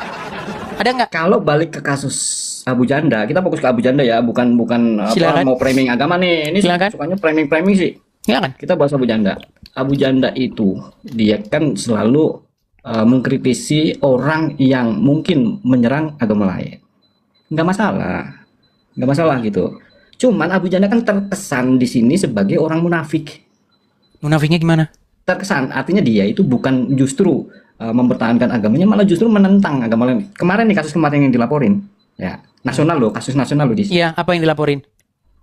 Ada nggak? Kalau balik ke kasus Abu Janda, kita fokus ke Abu Janda ya, bukan apa, mau framing agama nih. Ini sukanya framing sih. Silakan. Kita bahas Abu Janda. Abu Janda itu dia kan selalu mengkritisi orang yang mungkin menyerang agama lain. Nggak masalah gitu. Cuman Abu Janda kan terkesan di sini sebagai orang munafik. Munafiknya gimana? Terkesan, artinya dia itu bukan justru mempertahankan agamanya, malah justru menentang agama lain. Kemarin nih kasus kemarin yang dilaporin, ya nasional loh, kasus nasional loh, Iya, apa yang dilaporin?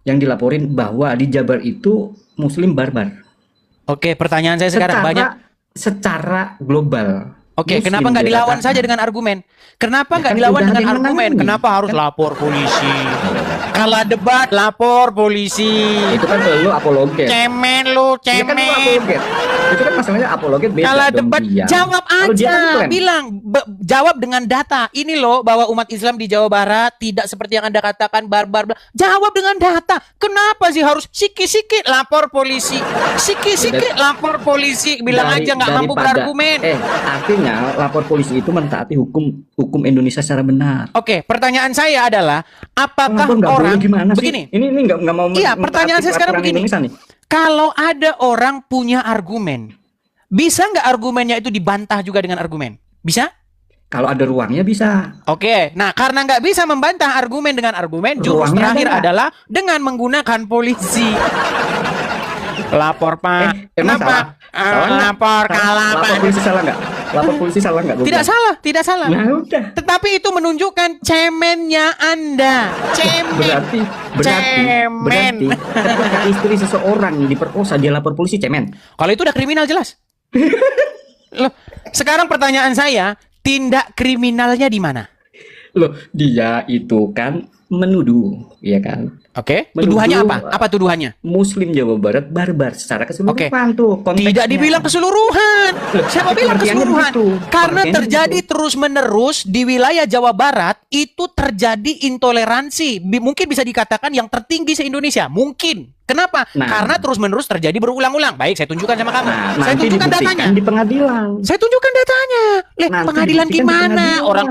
yang dilaporin bahwa di Jabar itu Muslim barbar. Oke, pertanyaan saya sekarang banyak. Secara global. Oke, Muslim kenapa nggak dilawan dikatakan. saja dengan argumen? Kenapa Ya nggak kan dilawan udah dengan ada yang argumen? menangani. Kenapa harus Kan- lapor polisi? Kalah debat, lapor polisi. Itu kan lu apologet. Cemen lu, Iya kan lu cemen. apologet. Itu kan masalahnya apologet beda Kalah dong debat, dia. jawab Kalau dia aja. kan klaim. Bilang, jawab dengan data. Ini loh bahwa umat Islam di Jawa Barat tidak seperti yang Anda katakan barbar. Jawab dengan data. Kenapa sih harus sikit-sikit lapor polisi? Sikit-sikit lapor polisi. Bilang aja nggak mampu berargumen. Artinya lapor polisi itu mentaati hukum Indonesia secara benar. Oke, pertanyaan saya adalah apakah Lapor nggak boleh orang gimana sih? begini? Ini nggak mau. Iya, pertanyaan saya sekarang peraturan begini. Indonesia nih. Kalau ada orang punya argumen, bisa nggak argumennya itu dibantah juga dengan argumen? Bisa? Kalau ada ruangnya bisa. Oke, nah karena nggak bisa membantah argumen dengan argumen, jurus Ruangnya terakhir ada nggak? adalah dengan menggunakan polisi. Lapor Pak. Emang Kenapa? salah nggak? Lapor kalah Lapor Pak. polisi salah nggak? Lapor polisi salah nggak? Gua Tidak bilang. salah, tidak salah. Nah udah. Tetapi itu menunjukkan cemennya Anda. Cemen. Berarti Cemen. ketika istri seseorang diperkosa dia lapor polisi cemen. Kalau itu udah kriminal jelas. Loh, sekarang pertanyaan saya, tindak kriminalnya di mana? Loh, dia itu kan menuduh, ya kan? Oke. Menuduh, Tuduhannya apa? Apa tuduhannya? Muslim Jawa Barat barbar secara keseluruhan Oke. tuh konteksnya. Tidak dibilang keseluruhan. Siapa itu bilang pengertiannya keseluruhan? begitu. Karena Pengertiannya terjadi begitu. terus-menerus di wilayah Jawa Barat itu terjadi intoleransi. Mungkin bisa dikatakan yang tertinggi se-Indonesia. Mungkin. Kenapa? Nah. Karena terus-menerus terjadi berulang-ulang. Baik, saya tunjukkan sama kamu. Nah, Saya nanti tunjukkan dibuktikan datanya. di pengadilan. Saya tunjukkan datanya. Nanti Pengadilan dibuktikan di gimana? pengadilan. Orang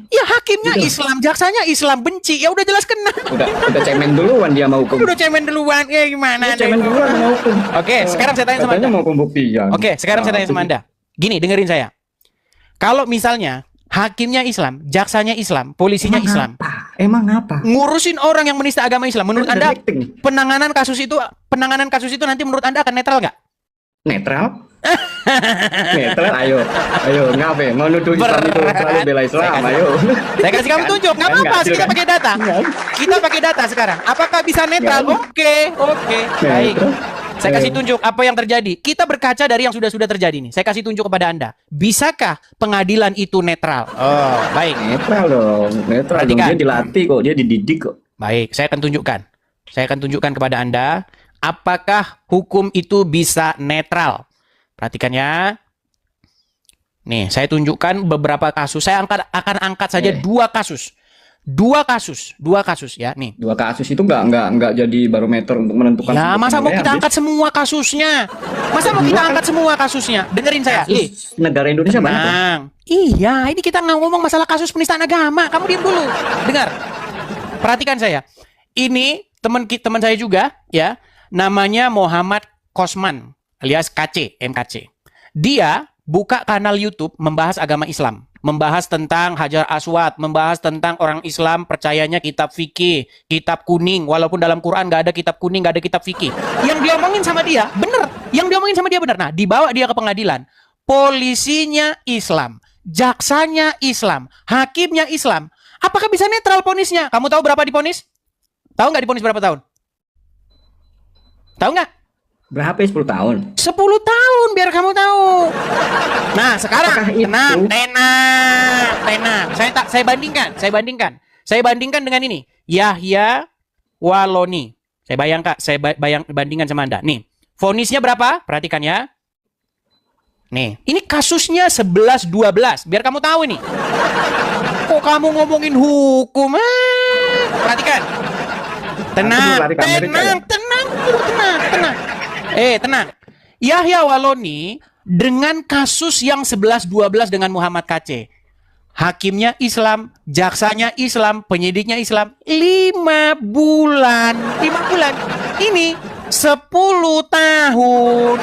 ya hakimnya Udah. Islam, jaksanya Islam, benci. Ya udah jelas kena. udah cemen duluan dia mau hukum. Udah cemen duluan. Ya gimana? Dia cemen duluan mau hukum. Oke, sekarang saya tanya sama Katanya Anda. mau pembuktian. Oke, sekarang saya tanya sama Anda. Gini, dengerin saya. Kalau misalnya hakimnya Islam, jaksanya Islam, polisinya Islam, Emang apa? ngurusin orang yang menista agama Islam, menurut Kan Anda ada acting nih. penanganan kasus itu nanti menurut Anda akan netral nggak? Netral? Netral, ayo ngapain? Mau nuduh Islam itu selalu bela Islam, ayo. Saya kasih kamu tunjuk, nggak Kan apa-apa, nggak adil, kita kan? pakai data. Kita pakai data sekarang. Apakah bisa netral? Nggak. Oke, baik. Netral. Saya kasih tunjuk apa yang terjadi. Kita berkaca dari yang sudah terjadi nih. Saya kasih tunjuk kepada Anda. Bisakah pengadilan itu netral? Oh, baik. Netral dong, netral dong. Perhatikan. Dia dilatih kok, dia dididik kok. Baik, saya akan tunjukkan. Saya akan tunjukkan kepada Anda apakah hukum itu bisa netral. Perhatikan ya. Nih, saya tunjukkan beberapa kasus. Saya akan angkat saja dua kasus. Dua kasus ya. Nih. Dua kasus itu nggak jadi barometer untuk menentukan. Ya, sebuah masa mau penilaian, kita Bis. angkat semua kasusnya? Masa mau kita angkat semua kasusnya? Dengerin saya. Ih, Kasus negara Indonesia banyak loh. tenang. Iya, ini kita nggak ngomong masalah kasus penistaan agama. Kamu diam dulu. Dengar. Perhatikan saya. Ini teman saya juga ya. Namanya Muhammad Kosman alias KC, MKC. Dia buka kanal YouTube membahas agama Islam, membahas tentang Hajar Aswad, membahas tentang orang Islam percayanya kitab fikih, kitab kuning, walaupun dalam Quran nggak ada kitab kuning, nggak ada kitab fikih. Yang diomongin sama dia bener, Nah, dibawa dia ke pengadilan. Polisinya Islam, jaksanya Islam, hakimnya Islam. Apakah bisa netral ponisnya? Kamu tahu berapa diponis? Tahu nggak diponis berapa tahun? Tahu nggak? Berapa 10 tahun? 10 tahun biar kamu tahu. Nah, sekarang Apakah itu- tenang. Saya bandingkan dengan ini. Yahya Waloni. Saya bandingkan sama Anda. Nih, vonisnya berapa? Perhatikan ya. Nih, ini kasusnya 11-12. Biar kamu tahu ini. Kok kamu ngomongin hukum? Perhatikan. Tenang. Tenang. Yahya Waloni dengan kasus yang 11-12 dengan Muhammad KC. Hakimnya Islam, jaksanya Islam, penyidiknya Islam. 5 bulan. Ini 10 tahun.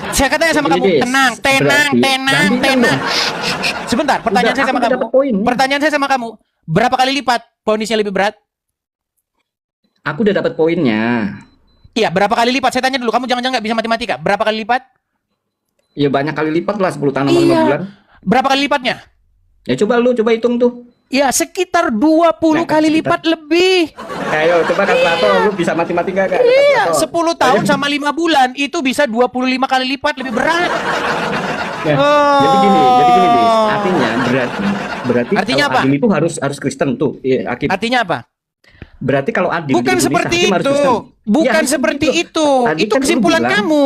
Saya katanya sama kamu, Jadi, tenang. bandingkan dong. Sebentar, pertanyaan Udah, saya sama aku udah kamu. dapet poinnya. Pertanyaan saya sama kamu, berapa kali lipat vonisnya lebih berat? Aku udah dapat poinnya. Iya, berapa kali lipat? Saya tanya dulu, kamu jangan-jangan nggak bisa matematika. Berapa kali lipat? Ya banyak kali lipat lah 10 tahun sama 5 Iya. bulan. Berapa kali lipatnya? Ya coba hitung tuh. Ya sekitar 20 Nah, kali sekitar. lipat lebih. Ayo coba kalkulator, lu bisa matematika kan? Iya, Kalkulator. 10 tahun sama 5 bulan itu bisa 25 kali lipat lebih berat. Ya, Oh. jadi gini, Dis. Artinya berarti Artinya kalau apa? adil itu harus Kristen tuh. Iya, Hakim. Artinya apa? Berarti kalau adil Bukan di Indonesia, seperti hakim harus itu. Kristen. Bukan Ya, harus seperti begitu. itu. Tadi Itu kan lu kesimpulan bilang- kamu.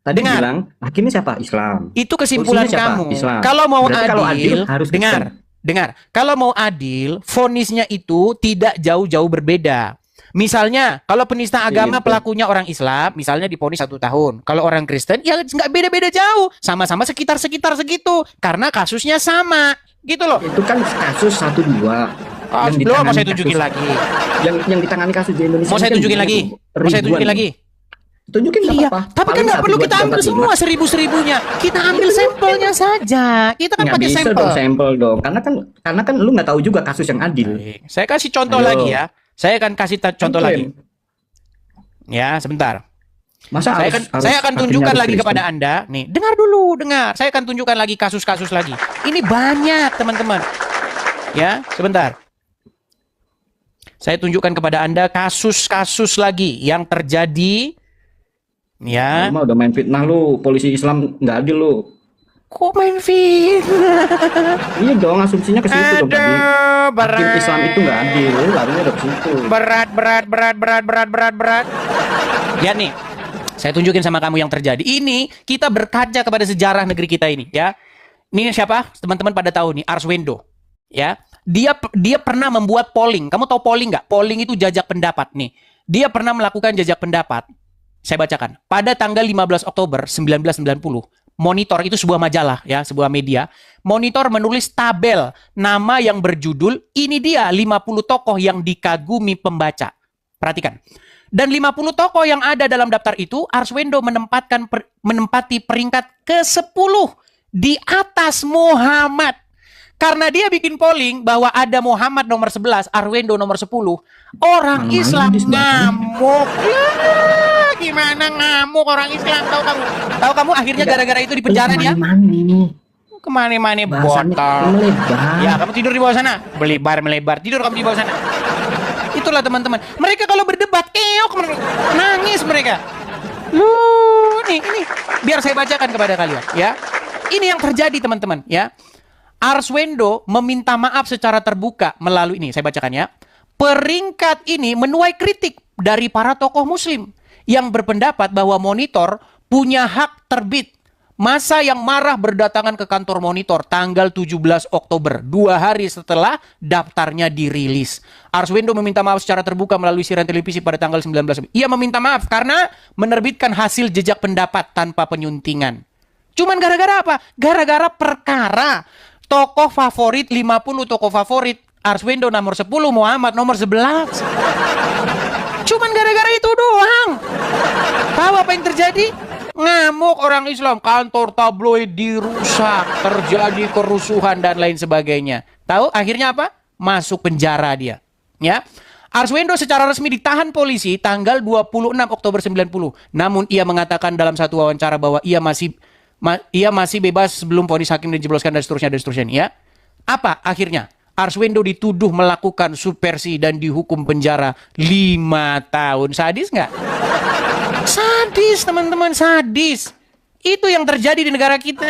Tadi Dengar. bilang hakimnya siapa? Islam. Itu kesimpulan Kursinya siapa? kamu. Islam. Kalau mau Berarti adil, kalau adil harus dengar. Dengar. Kalau mau adil, vonisnya itu tidak jauh-jauh berbeda. Misalnya, kalau penista agama Gitu. pelakunya orang Islam, misalnya divonis 1 tahun. Kalau orang Kristen, ya nggak beda-beda jauh. Sama-sama sekitar segitu. Karena kasusnya sama. Gitu loh. Itu kan kasus 1-2. Ah, belum, mau saya tunjukin lagi. Yang ditangani kasus di Indonesia. Mau saya ini kan tunjukin lagi. Mau saya tunjukin lagi. Tunjukin nggak Iya, apa-apa. tapi kan Paling nggak 1, perlu 2, kita 3, ambil 4, 5. semua seribu-seribunya. Kita ambil sampelnya saja. Kita kan Nggak pakai bisa sampel. dong sampel dong. Karena kan lu nggak tahu juga kasus yang adil. Baik. Saya kasih contoh Ayo. lagi ya. Saya akan kasih contoh lagi. Mungkin. Ya, sebentar. Masa Saya akan hakimnya tunjukkan harus lagi Kristen? kepada Anda. Nih, dengar dulu, dengar. Saya akan tunjukkan lagi kasus-kasus lagi. Ini banyak, teman-teman. Ya, sebentar. Saya tunjukkan kepada Anda kasus-kasus lagi yang terjadi. Ya. Lu mah udah main fitnah lu, polisi Islam nggak adil lu. Kok main fitnah? Iya dong, asumsinya ke situ dong tadi. Aduh, Hakim Islam itu nggak adil, lu larinya udah ke situ. Berat. Ya nih, saya tunjukin sama kamu yang terjadi. Ini kita berkaca kepada sejarah negeri kita ini, ya. Ini siapa? Teman-teman pada tahu nih, Arswendo. Ya, dia pernah membuat polling. Kamu tahu polling nggak? Polling itu jajak pendapat nih. Dia pernah melakukan jajak pendapat. Saya bacakan. Pada tanggal 15 Oktober 1990, Monitor itu sebuah majalah ya, sebuah media. Monitor menulis tabel nama yang berjudul ini dia 50 tokoh yang dikagumi pembaca. Perhatikan. Dan 50 tokoh yang ada dalam daftar itu Arswendo menempati peringkat ke-10 di atas Muhammad. Karena dia bikin polling bahwa ada Muhammad nomor 11, Arswendo nomor 10. Orang Mana-mana Islam di sebelah ngamuk. Ya, gimana ngamuk orang Islam? Tahu kamu? Tahu kamu akhirnya gara-gara itu di penjara dia? Kemana-mana botol. Melebar. Ya, kamu tidur di bawah sana. Melebar. Tidur kamu di bawah sana. Itulah teman-teman. Mereka kalau berdebat, nangis mereka. Ini biar saya bacakan kepada kalian, ya. Ini yang terjadi teman-teman, ya. Arswendo meminta maaf secara terbuka melalui ini, saya bacakan ya. Peringkat ini menuai kritik dari para tokoh muslim yang berpendapat bahwa Monitor punya hak terbit. Masa yang marah berdatangan ke kantor Monitor tanggal 17 Oktober, 2 hari setelah daftarnya dirilis. Arswendo meminta maaf secara terbuka melalui siaran televisi pada tanggal 19. Ia meminta maaf karena menerbitkan hasil jejak pendapat tanpa penyuntingan. Cuman gara-gara apa? Gara-gara perkara tokoh favorit, 50 tokoh favorit. Arswendo nomor 10, Muhammad nomor 11. Cuman gara-gara itu doang. Tahu apa yang terjadi? Ngamuk orang Islam, kantor tabloid dirusak, terjadi kerusuhan dan lain sebagainya. Tahu akhirnya apa? Masuk penjara dia. Ya. Arswendo secara resmi ditahan polisi tanggal 26 Oktober 90. Namun ia mengatakan dalam satu wawancara bahwa ia masih bebas sebelum vonis hakim dijebloskan dan seterusnya. Ya. Apa akhirnya? Arswendo dituduh melakukan subversi dan dihukum penjara 5 tahun. Sadis nggak? Sadis, teman-teman, sadis. Itu yang terjadi di negara kita.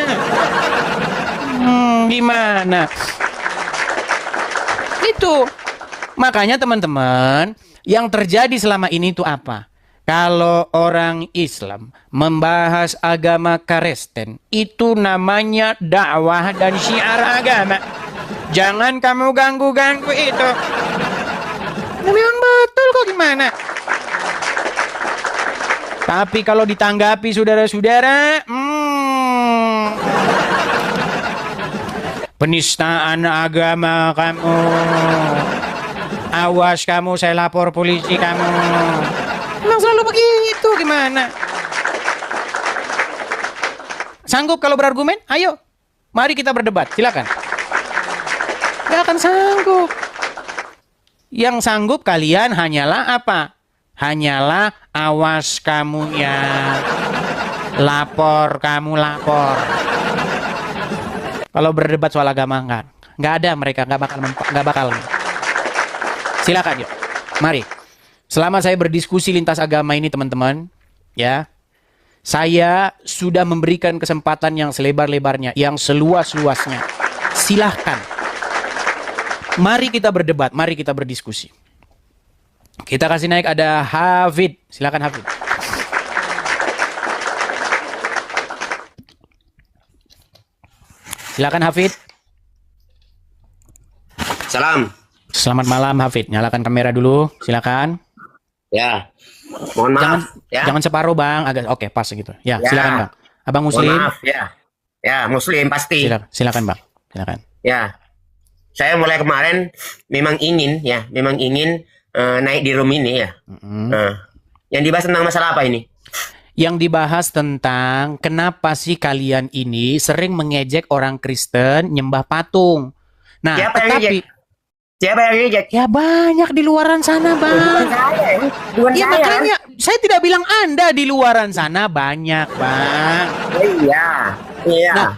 Gimana? Itu. Makanya teman-teman, yang terjadi selama ini itu apa? Kalau orang Islam membahas agama Kristen, itu namanya dakwah dan syiar agama. Jangan kamu ganggu-ganggu itu. Memang betul kok gimana? Tapi kalau ditanggapi saudara-saudara, penistaan agama kamu. Awas kamu, saya lapor polisi kamu. Memang selalu begitu, gimana? Sanggup kalau berargumen? Ayo, mari kita berdebat, silakan. Gak akan sanggup. Yang sanggup kalian hanyalah apa? Hanyalah awas kamu ya. Lapor, kamu lapor. Kalau berdebat soal agama nggak ada mereka, nggak bakal. Silakan yuk, mari. Selama saya berdiskusi lintas agama ini teman-teman, ya, saya sudah memberikan kesempatan yang selebar-lebarnya, yang seluas-luasnya. Silahkan. Mari kita berdebat, mari kita berdiskusi. Kita kasih naik ada Hafid. Silakan Hafid. Silakan Hafid. Salam. Selamat malam Hafid. Nyalakan kamera dulu. Silakan. Ya. Mohon maaf. Jangan separuh Bang. Agak oke pas gitu. Ya, Ya. silakan Bang. Abang Muslim. Mohon maaf ya. Ya, Muslim pasti. Silakan Bang. Silakan. Ya. Saya mulai kemarin memang ingin naik di room ini ya. Nah, yang dibahas tentang masalah apa ini? Yang dibahas tentang kenapa sih kalian ini sering mengejek orang Kristen nyembah patung. Nah, Siapa yang tetapi ngejek? Siapa yang ngejek? ya banyak di luaran sana, Bukan Bang. saya, bukan Ya saya. makanya saya tidak bilang Anda di luaran sana banyak, Bang. Iya. Iya. Nah,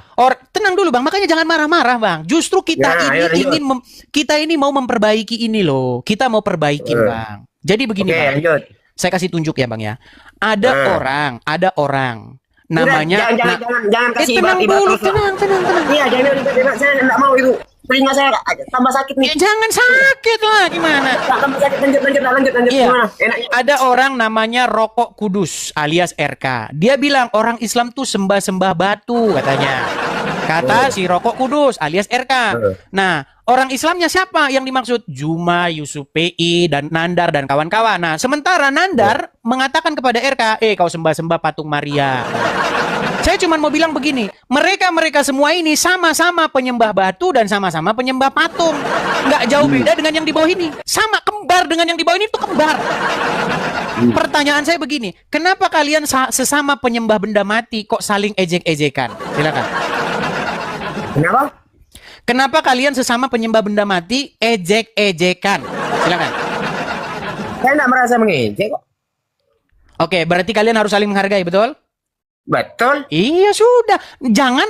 tenang dulu Bang, makanya jangan marah-marah Bang. Justru kita Ya, ayo, lanjut. kita ini mau memperbaiki ini loh. Kita mau perbaikin Bang. Jadi begini Oke, Bang. lanjut. Saya kasih tunjuk ya Bang ya. Ada orang namanya Jangan kasih tenang ibarat dulu, terus lah. tenang. Iya, jangan saya enggak mau itu. Telinga saya tambah sakit nih. Ya, jangan sakit lah gimana? Tambah sakit, lanjut. Iya. Gimana? Enaknya. Ada orang namanya Rokok Kudus alias RK. Dia bilang orang Islam tuh sembah-sembah batu katanya. Kata si Rokok Kudus alias RK. Nah, orang Islamnya siapa yang dimaksud? Juma, Yusuf PI, dan Nandar dan kawan-kawan. Nah, sementara Nandar mengatakan kepada RK, kau sembah-sembah patung Maria. Saya cuma mau bilang begini, mereka semua ini sama-sama penyembah batu dan sama-sama penyembah patung. Nggak jauh beda dengan yang di bawah ini. Sama kembar dengan yang di bawah ini itu kembar. Pertanyaan saya begini, kenapa kalian sesama penyembah benda mati kok saling ejek-ejekan? Silakan. Kenapa? Kenapa kalian sesama penyembah benda mati ejek-ejekan? Silakan. Saya enggak merasa mengejek kok. Oke, berarti kalian harus saling menghargai, betul? Betul. Iya sudah, jangan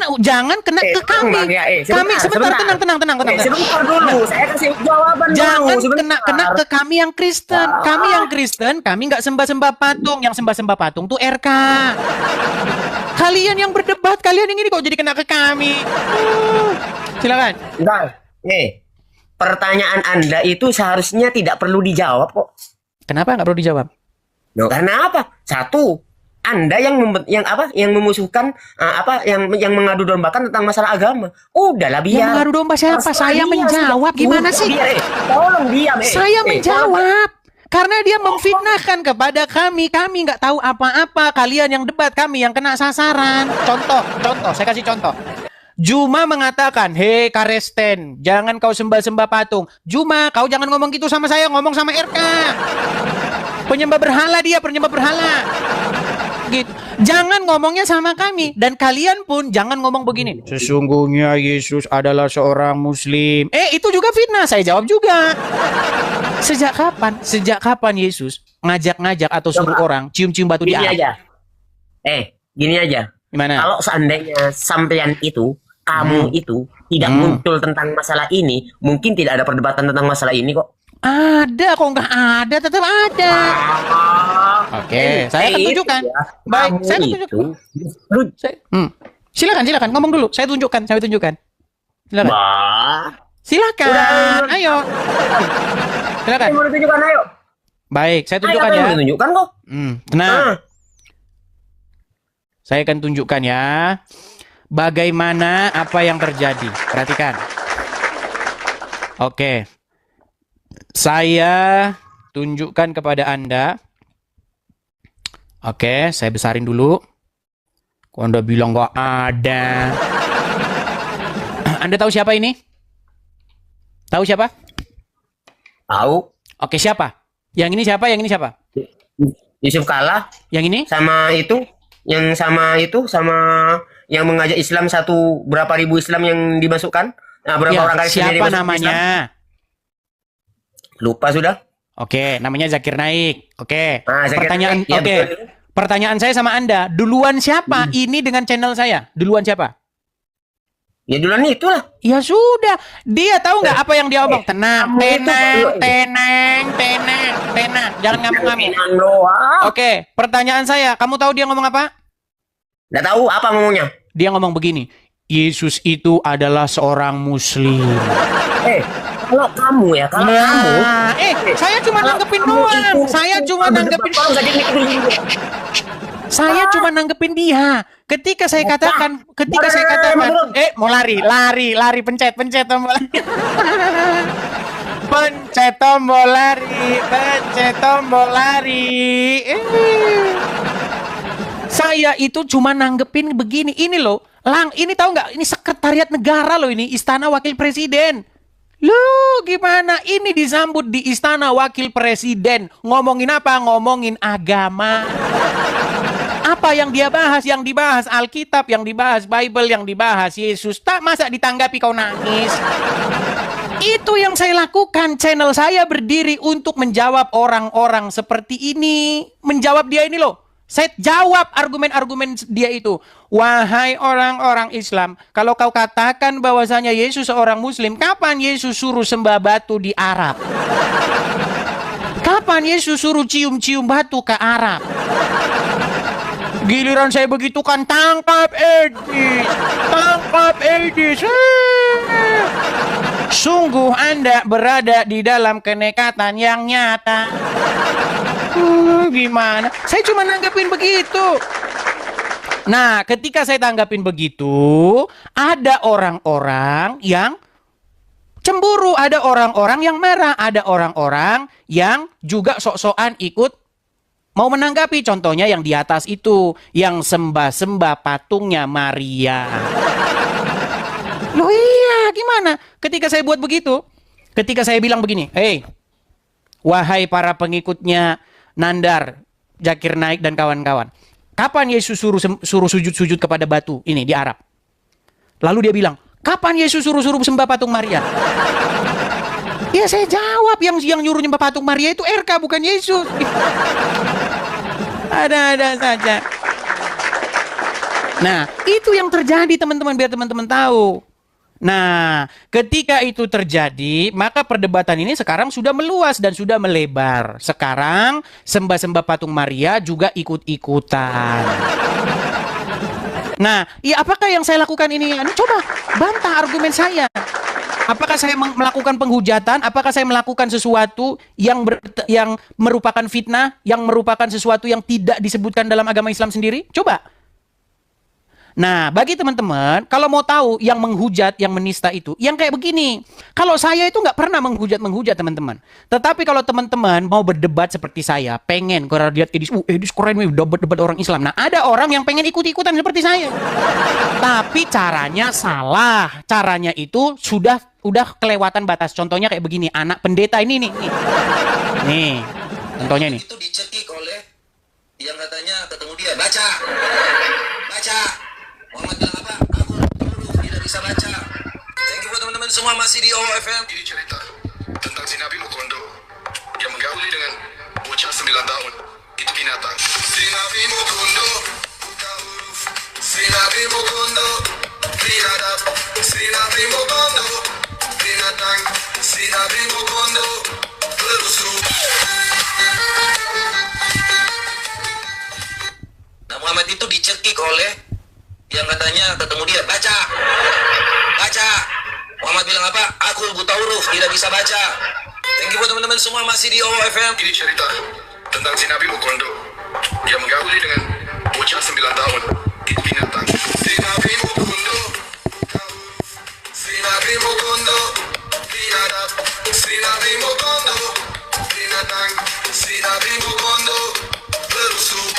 kena ke kami. Bang, ya, Kami sebentar, tenang. Sebentar dulu, saya kasih jawaban Jangan dulu. kena ke kami yang Kristen. Kami yang Kristen, kami nggak sembah-sembah patung. Yang sembah-sembah patung tuh RK. Kalian yang berdebat, kalian yang ini kok jadi kena ke kami. Silakan. Bentar. Pertanyaan Anda itu seharusnya tidak perlu dijawab kok. Kenapa nggak perlu dijawab? Loh, karena apa? Satu, Anda yang memusuhkan yang mengadu dombakan tentang masalah agama. Udahlah biar. Yang mengadu domba siapa? Saya menjawab. Gimana sih? Tolong diam. Saya menjawab. Karena dia memfitnahkan kepada kami. Kami nggak tahu apa-apa. Kalian yang debat, kami yang kena sasaran. Contoh. Saya kasih contoh. Juma mengatakan, hei Karesten, jangan kau sembah-sembah patung. Juma, kau jangan ngomong gitu sama saya, ngomong sama RK. Penyembah berhala dia, penyembah berhala. Gitu. Jangan ngomongnya sama kami. Dan kalian pun jangan ngomong begini. Sesungguhnya Yesus adalah seorang Muslim. Itu juga fitnah. Saya jawab juga. Sejak kapan Yesus ngajak-ngajak atau suruh orang cium-cium batu di Gini air? aja. Gini aja. Gimana? Kalau seandainya sampean itu, kamu itu tidak muncul tentang masalah ini, mungkin tidak ada perdebatan tentang masalah ini kok. Ada, kok nggak ada, tetap ada. Oke, saya akan tunjukkan. Baik, saya akan tunjukkan. Silakan, ngomong dulu. Saya tunjukkan. Silakan. Silakan, ayo. Silakan. Saya mau tunjukkan, ayo. Baik, saya tunjukkan ya. Saya tunjukkan kok. Tenang. Saya akan tunjukkan ya. Bagaimana apa yang terjadi. Perhatikan. Oke. Saya tunjukkan kepada Anda. Oke, saya besarin dulu. Kok Anda bilang nggak ada? Anda tahu siapa ini? Tahu siapa? Tahu. Oke, siapa? Yang ini siapa? Yang ini siapa? Yusuf Kala. Yang ini? Sama yang mengajak Islam berapa ribu Islam yang dimasukkan. Nah, berapa Ya, orang kali siapa namanya? Lupa sudah. Oke, namanya Zakir Naik. Oke. Nah, Zakir Pertanyaan Naik. Ya, oke. betul. Pertanyaan saya sama Anda, duluan siapa ini dengan channel saya? Duluan siapa? Ya duluan itulah. Ya sudah, dia tahu nggak apa yang dia omong? Tenang, kamu itu tenang. Jangan ngamuk-ngamuk. Tenang doang. Oke, pertanyaan saya, kamu tahu dia ngomong apa? Nggak tahu apa ngomongnya. Dia ngomong begini, Yesus itu adalah seorang Muslim. Kalau kamu ya, Saya cuma nanggepin doang. Saya cuma nanggepin dia. Ketika saya katakan, mau lari, pencet tombol. Pencet tombol lari. Saya itu cuma nanggepin begini. Ini loh, ini tahu nggak? Ini sekretariat negara loh ini, Istana Wakil Presiden. Loh, gimana? Ini disambut di Istana Wakil Presiden. Ngomongin apa? Ngomongin agama. Apa yang dia bahas? Yang dibahas Alkitab, yang dibahas Bible, yang dibahas Yesus. Tak masa ditanggapi kau nangis. Itu yang saya lakukan. Channel saya berdiri untuk menjawab orang-orang seperti ini. Menjawab dia ini loh. Saya jawab argumen-argumen dia itu. Wahai orang-orang Islam, kalau kau katakan bahwasanya Yesus seorang Muslim, kapan Yesus suruh sembah batu di Arab? Kapan Yesus suruh cium-cium batu ke Arab? Giliran saya begitu kan, tangkap Edis. Sungguh Anda berada di dalam kenekatan yang nyata. Gimana? Saya cuma nanggepin begitu. Nah, ketika saya tanggapin begitu, ada orang-orang yang cemburu, ada orang-orang yang marah, ada orang-orang yang juga sok-sokan ikut mau menanggapi. Contohnya yang di atas itu, yang sembah-sembah patungnya Maria. Loh iya, gimana? Ketika saya buat begitu, ketika saya bilang begini, wahai para pengikutnya Nandar, Zakir Naik dan kawan-kawan, kapan Yesus suruh sujud-sujud kepada batu ini di Arab? Lalu dia bilang, kapan Yesus suruh sembah patung Maria? Ya saya jawab, yang nyuruh nyembah patung Maria itu RK bukan Yesus. Ada-ada saja. Nah, itu yang terjadi teman-teman, biar teman-teman tahu. Nah, ketika itu terjadi, maka perdebatan ini sekarang sudah meluas dan sudah melebar. Sekarang sembah-sembah patung Maria juga ikut-ikutan. Nah, ya apakah yang saya lakukan ini? Coba bantah argumen saya. Apakah saya melakukan penghujatan? Apakah saya melakukan sesuatu yang merupakan fitnah, yang merupakan sesuatu yang tidak disebutkan dalam agama Islam sendiri? Coba. Nah, bagi teman-teman, kalau mau tahu yang menghujat, yang menista itu, yang kayak begini. Kalau saya itu nggak pernah menghujat teman-teman. Tetapi kalau teman-teman mau berdebat seperti saya, pengen, kalau lihat Edis keren nih, debat orang Islam. Nah, ada orang yang pengen ikut-ikutan seperti saya. Tapi caranya salah. Caranya itu udah kelewatan batas. Contohnya kayak begini, anak pendeta ini nih. Nih, contohnya nih. Itu dicekik oleh yang katanya ketemu dia, baca. Muhammad bilang apa? Aku tidak bisa baca. Thank you buat teman-teman semua masih di OFM. Ini cerita tentang si Nabi Mukondo yang menggauli dengan bocah 9 tahun. Itu binatang. Si Nabi Mukondo, si Nabi Mukondo, biadab. Si Nabi Mukondo, binatang. Si Nabi Mukondo, berusuk. Nah, Muhammad itu dicekik oleh yang katanya ketemu dia, baca. Muhammad bilang apa? Aku buta huruf, tidak bisa baca. Thank you buat teman-teman semua masih di OFM. Ini cerita tentang si Nabi Mukondo yang menggauli dengan bocah 9 tahun. Itu binatang. Si Nabi Mukondo, si Nabi Mukondo, biadab. Si Nabi Mukondo, binatang. Si Nabi Mukondo, berusuk.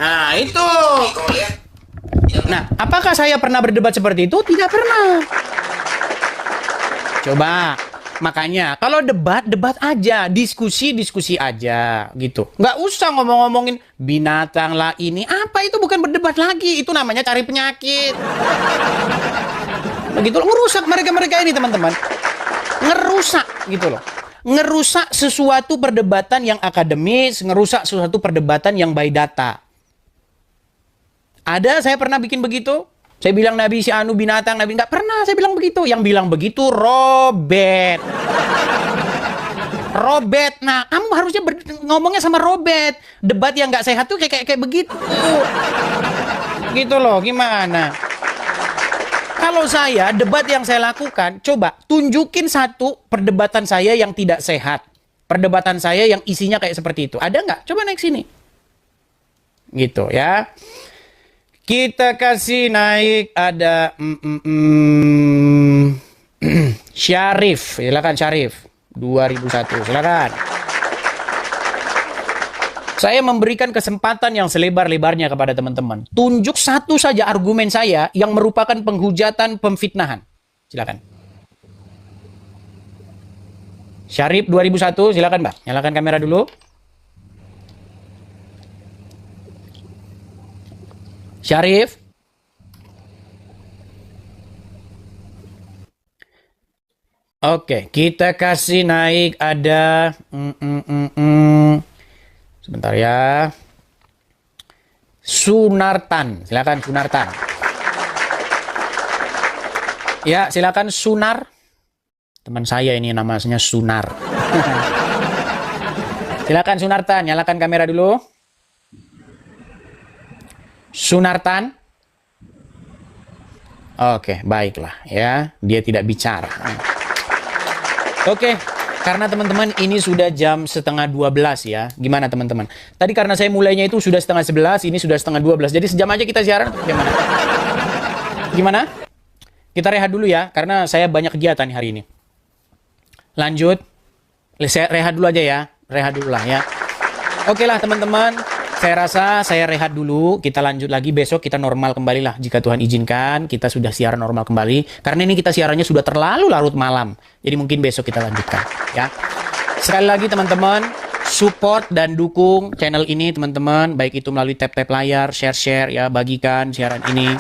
Nah, itu. Nah, apakah saya pernah berdebat seperti itu? Tidak pernah. Coba. Makanya, kalau debat aja. Diskusi aja. Gitu. Nggak usah ngomong-ngomongin binatang lah ini. Apa itu bukan berdebat lagi. Itu namanya cari penyakit. Begitu loh. Ngerusak mereka ini, teman-teman. Ngerusak gitu loh. ngerusak sesuatu perdebatan yang akademis, ngerusak sesuatu perdebatan yang by data. Ada saya pernah bikin begitu? Saya bilang Nabi si anu binatang, Nabi nggak pernah saya bilang begitu. Yang bilang begitu Robert. Robert, nah kamu harusnya ngomongnya sama Robert. Debat yang nggak sehat tuh kayak begitu. Gitu loh, gimana? Kalau saya, debat yang saya lakukan, coba tunjukin satu perdebatan saya yang tidak sehat. Perdebatan saya yang isinya kayak seperti itu. Ada nggak? Coba naik sini. Gitu ya. Kita kasih naik ada Syarif. Silakan Syarif. 2001. Silakan. Saya memberikan kesempatan yang selebar-lebarnya kepada teman-teman. Tunjuk satu saja argumen saya yang merupakan penghujatan, pemfitnahan. Silakan. Syarif 2001, silakan Mbak. Nyalakan kamera dulu. Syarif. Oke, kita kasih naik ada sebentar ya. Sunartan, silakan Sunartan. Ya, silakan Sunar. Teman saya ini namanya Sunar. Silakan Sunartan, nyalakan kamera dulu. Sunartan. Oke, baiklah ya. Dia tidak bicara. Oke, karena teman-teman ini sudah jam 11:30 ya. Gimana teman-teman? Tadi karena saya mulainya itu sudah 10:30, ini sudah 11:30. Jadi sejam aja kita siaran. Gimana? Gimana? Kita rehat dulu ya, karena saya banyak kegiatan hari ini. Lanjut. Saya rehat dulu aja ya. Rehat dulu lah ya. Oke lah teman-teman. Saya rasa saya rehat dulu, kita lanjut lagi besok, kita normal kembali lah. Jika Tuhan izinkan, kita sudah siaran normal kembali. Karena ini kita siarannya sudah terlalu larut malam. Jadi mungkin besok kita lanjutkan. Ya. Sekali lagi teman-teman, support dan dukung channel ini teman-teman. Baik itu melalui tap-tap layar, share-share, ya, bagikan siaran ini.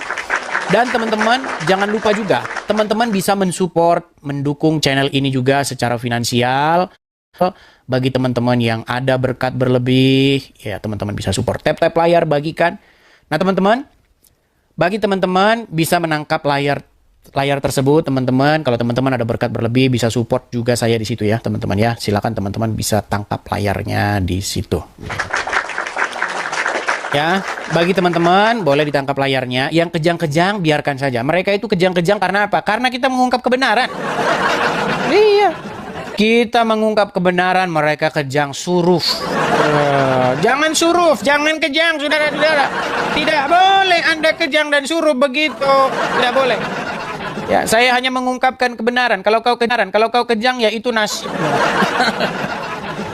Dan teman-teman, jangan lupa juga, teman-teman bisa mensupport, mendukung channel ini juga secara finansial. Bagi teman-teman yang ada berkat berlebih, ya teman-teman bisa support. Tap-tap layar, bagikan. Nah teman-teman, bagi teman-teman bisa menangkap layar tersebut, teman-teman. Kalau teman-teman ada berkat berlebih, bisa support juga saya di situ ya, teman-teman ya. Silakan teman-teman bisa tangkap layarnya di situ. Ya, bagi teman-teman boleh ditangkap layarnya. Yang kejang-kejang biarkan saja. Mereka itu kejang-kejang karena apa? Karena kita mengungkap kebenaran. Iya. Kita mengungkap kebenaran, mereka kejang, suruf. Jangan suruf, jangan kejang, saudara-saudara. Tidak boleh Anda kejang dan suruf begitu. Tidak boleh. Ya, saya hanya mengungkapkan kebenaran. Kalau kau kejang ya itu nasib.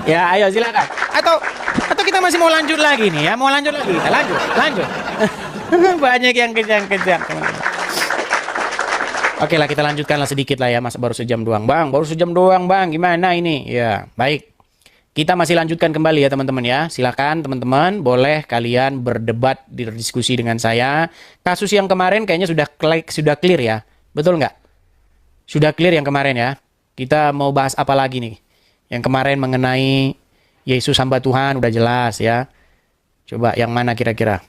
Ya, ayo silakan. Atau kita masih mau lanjut lagi nih ya, mau lanjut lagi. Kita lanjut. Banyak yang kejang-kejang, teman-teman. Oke lah, kita lanjutkanlah sedikit lah ya, Mas. Baru sejam doang, Bang. Baru sejam doang, Bang. Gimana ini? Ya, baik. Kita masih lanjutkan kembali ya, teman-teman ya. Silakan teman-teman, boleh kalian berdebat, berdiskusi dengan saya. Kasus yang kemarin kayaknya sudah clear ya. Betul nggak? Sudah clear yang kemarin ya. Kita mau bahas apa lagi nih? Yang kemarin mengenai Yesus hamba Tuhan udah jelas ya. Coba yang mana kira-kira?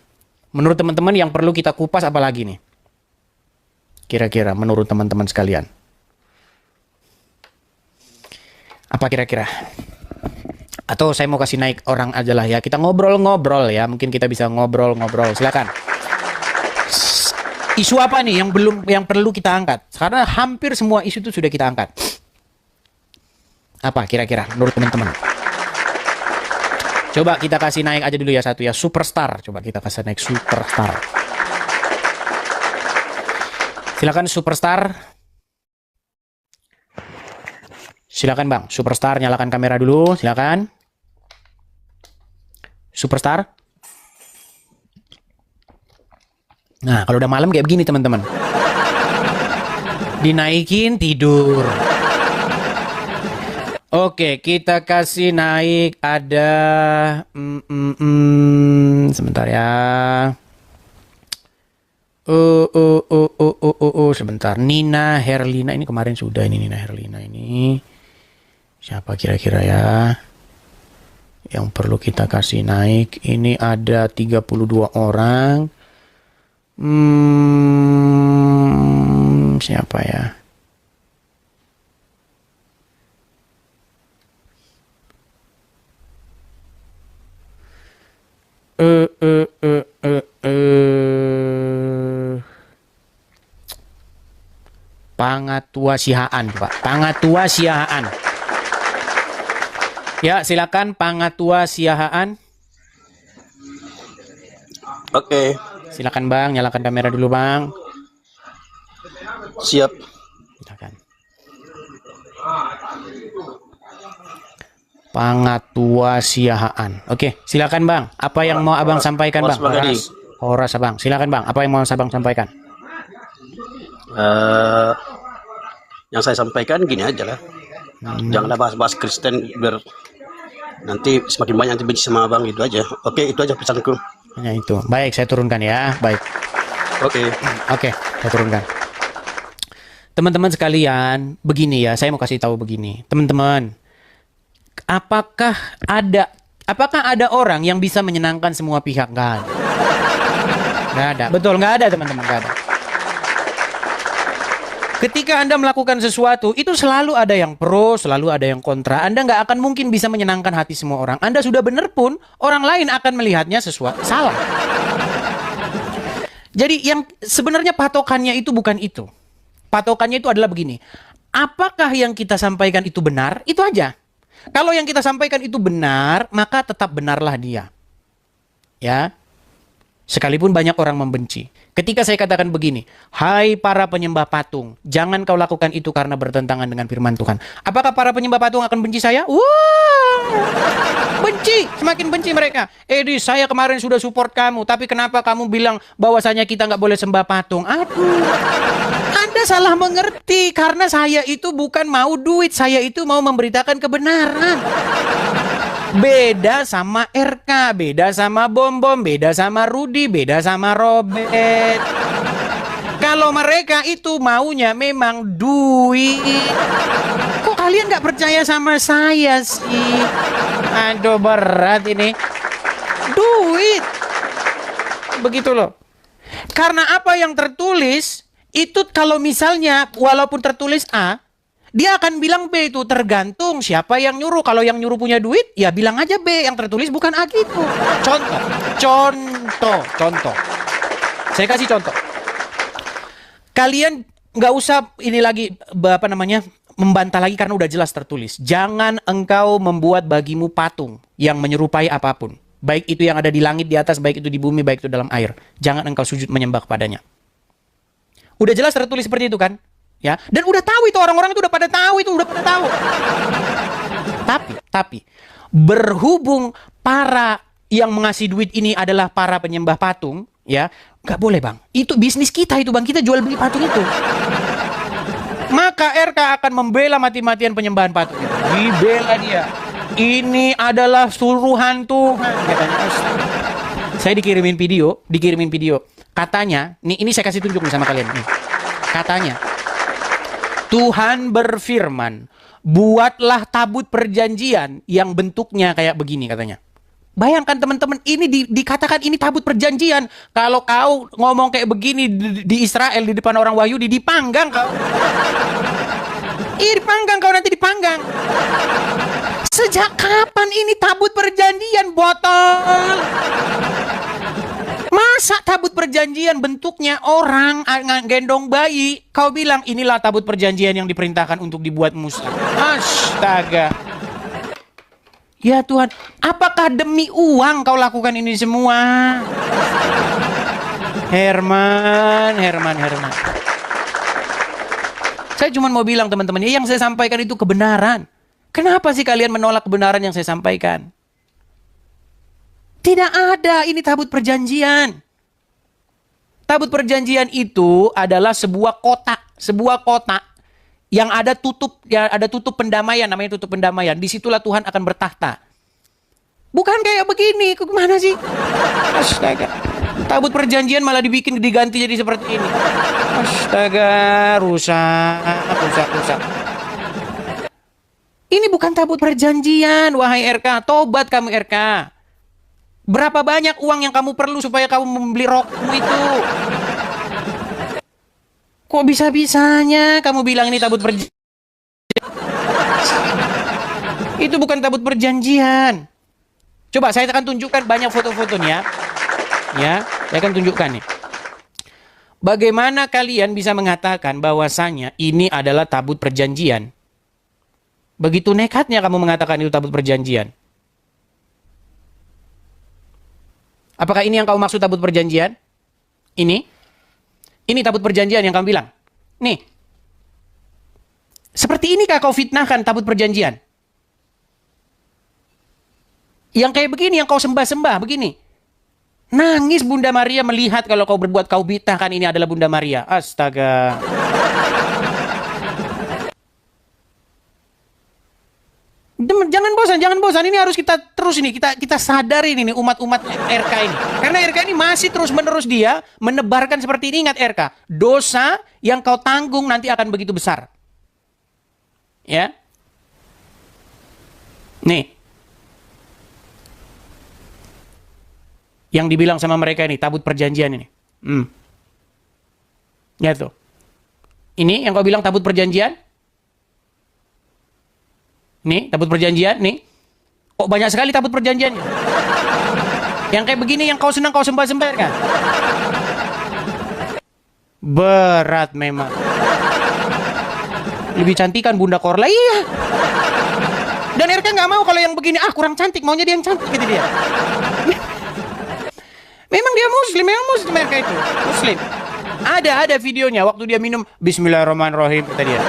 Menurut teman-teman yang perlu kita kupas apa lagi nih? Kira-kira menurut teman-teman sekalian. Apa kira-kira? Atau saya mau kasih naik orang aja lah ya. Kita ngobrol-ngobrol ya. Mungkin kita bisa ngobrol-ngobrol. Silakan. Isu apa nih yang perlu kita angkat? Karena hampir semua isu itu sudah kita angkat. Apa kira-kira menurut teman-teman? Coba kita kasih naik aja dulu ya satu ya. Superstar. Coba kita kasih naik superstar. Silakan superstar. Silakan Bang, superstar nyalakan kamera dulu, silakan. Superstar. Nah, kalau udah malam kayak begini teman-teman. Dinaikin tidur. Oke, kita kasih naik ada sebentar ya. Sebentar. Nina Herlina ini kemarin sudah ini Nina Herlina ini. Siapa kira-kira ya yang perlu kita kasih naik? Ini ada 32 orang. Siapa ya? Pangatua Sihaan, Pak. Pangatua Sihaan. Ya, silakan Pangatua Sihaan. Oke, Silakan Bang, nyalakan kamera dulu Bang. siap. Silakan. Pangatua Sihaan. Oke, silakan Bang. Apa yang mau Abang sampaikan Bang? Horas Abang. Silakan Bang. Apa yang mau Abang sampaikan? Yang saya sampaikan gini aja lah. Janganlah bahas-bahas Kristen biar nanti semakin banyak nanti benci sama abang, itu aja. Oke, itu aja pesanku. Hanya itu. Baik, saya turunkan ya. Baik. Oke. Oke, saya turunkan. Teman-teman sekalian, begini ya, saya mau kasih tahu begini. Teman-teman, apakah ada orang yang bisa menyenangkan semua pihak? Nggak ada. Nggak ada. Betul, nggak ada teman-teman, nggak ada. Ketika Anda melakukan sesuatu, itu selalu ada yang pro, selalu ada yang kontra. Anda nggak akan mungkin bisa menyenangkan hati semua orang. Anda sudah benar pun, orang lain akan melihatnya sesuatu salah. Jadi yang sebenarnya patokannya itu bukan itu. Patokannya itu adalah begini. Apakah yang kita sampaikan itu benar? Itu aja. Kalau yang kita sampaikan itu benar, maka tetap benarlah dia. Ya. Sekalipun banyak orang membenci. Ketika saya katakan begini, hai para penyembah patung, jangan kau lakukan itu karena bertentangan dengan firman Tuhan. Apakah para penyembah patung akan benci saya? Wah, benci, semakin benci mereka. Edi, saya kemarin sudah support kamu, tapi kenapa kamu bilang bahwasanya kita nggak boleh sembah patung? Aduh, Anda salah mengerti, karena saya itu bukan mau duit, saya itu mau memberitakan kebenaran. Beda sama RK, beda sama Bom Bom, beda sama Rudi, beda sama Robert. Kalau mereka itu maunya memang duit. Kok kalian nggak percaya sama saya sih? Aduh, berat ini. Duit. Begitu loh. Karena apa yang tertulis, itu kalau misalnya walaupun tertulis A, dia akan bilang B, itu tergantung siapa yang nyuruh. Kalau yang nyuruh punya duit, ya bilang aja B. Yang tertulis bukan A gitu. Contoh. Saya kasih contoh. Kalian nggak usah ini lagi membantah lagi karena udah jelas tertulis. Jangan engkau membuat bagimu patung yang menyerupai apapun. Baik itu yang ada di langit, di atas, baik itu di bumi, baik itu dalam air. Jangan engkau sujud menyembah kepadanya. Udah jelas tertulis seperti itu kan? Ya, dan udah tahu itu, orang-orang itu udah pada tahu itu, udah pada tahu. Tapi berhubung para yang mengasih duit ini adalah para penyembah patung, ya, nggak boleh Bang. Itu bisnis kita itu Bang, kita jual beli patung itu. Maka RK akan membela mati-matian penyembahan patung itu. Dibela dia. Ini adalah suruhan Tuhan, katanya. Saya dikirimin video. Katanya, ini saya kasih tunjuk nih sama kalian nih. Katanya, Tuhan berfirman, buatlah tabut perjanjian yang bentuknya kayak begini katanya. Bayangkan teman-teman, ini dikatakan ini tabut perjanjian. Kalau kau ngomong kayak begini di Israel di depan orang Wahyudi, dipanggang kau. Dipanggang kau, nanti dipanggang. Sejak kapan ini tabut perjanjian, botol? Masa tabut perjanjian bentuknya orang gendong bayi? Kau bilang inilah tabut perjanjian yang diperintahkan untuk dibuat Musa. Astaga. Ya Tuhan, apakah demi uang kau lakukan ini semua? Herman. Saya cuma mau bilang teman-teman, yang saya sampaikan itu kebenaran. Kenapa sih kalian menolak kebenaran yang saya sampaikan? Tidak ada, ini tabut perjanjian. Tabut perjanjian itu adalah sebuah kotak yang ada tutup pendamaian, namanya tutup pendamaian. Disitulah Tuhan akan bertahta. Bukan kayak begini, kemana sih? Astaga, tabut perjanjian malah diganti jadi seperti ini. Astaga, rusak. Ini bukan tabut perjanjian, wahai RK. Tobat kamu RK. Berapa banyak uang yang kamu perlu supaya kamu membeli rokmu itu? Kok bisa-bisanya kamu bilang ini tabut perjanjian? Itu bukan tabut perjanjian. Coba saya akan tunjukkan banyak foto-fotonya. Ya, saya akan tunjukkan nih. Bagaimana kalian bisa mengatakan bahwasanya ini adalah tabut perjanjian? Begitu nekatnya kamu mengatakan itu tabut perjanjian. Apakah ini yang kamu maksud tabut perjanjian? Ini tabut perjanjian yang kamu bilang. Nih. Seperti inikah kau fitnahkan tabut perjanjian? Yang kayak begini, yang kau sembah-sembah, begini. Nangis Bunda Maria melihat kalau kau berbuat, kau fitnahkan ini adalah Bunda Maria. Astaga. Jangan bosan. Ini harus kita terus ini, kita sadari ini umat-umat RK ini. Karena RK ini masih terus-menerus dia menebarkan seperti ini. Ingat RK, dosa yang kau tanggung nanti akan begitu besar. Ya. Nih. Yang dibilang sama mereka ini, tabut perjanjian ini. Ya tuh. Ini yang kau bilang tabut perjanjian? Nih, tabut perjanjian, nih. Kok banyak sekali tabut perjanjiannya? Yang kayak begini yang kau senang kau sembah-sembah kan? Berat memang. Lebih cantik kan Bunda Korla? Iya. Dan RK nggak mau kalau yang begini, kurang cantik, maunya dia yang cantik gitu dia. Memang dia muslim RK itu. Muslim. Ada videonya waktu dia minum Bismillahirrahmanirrahim kata dia.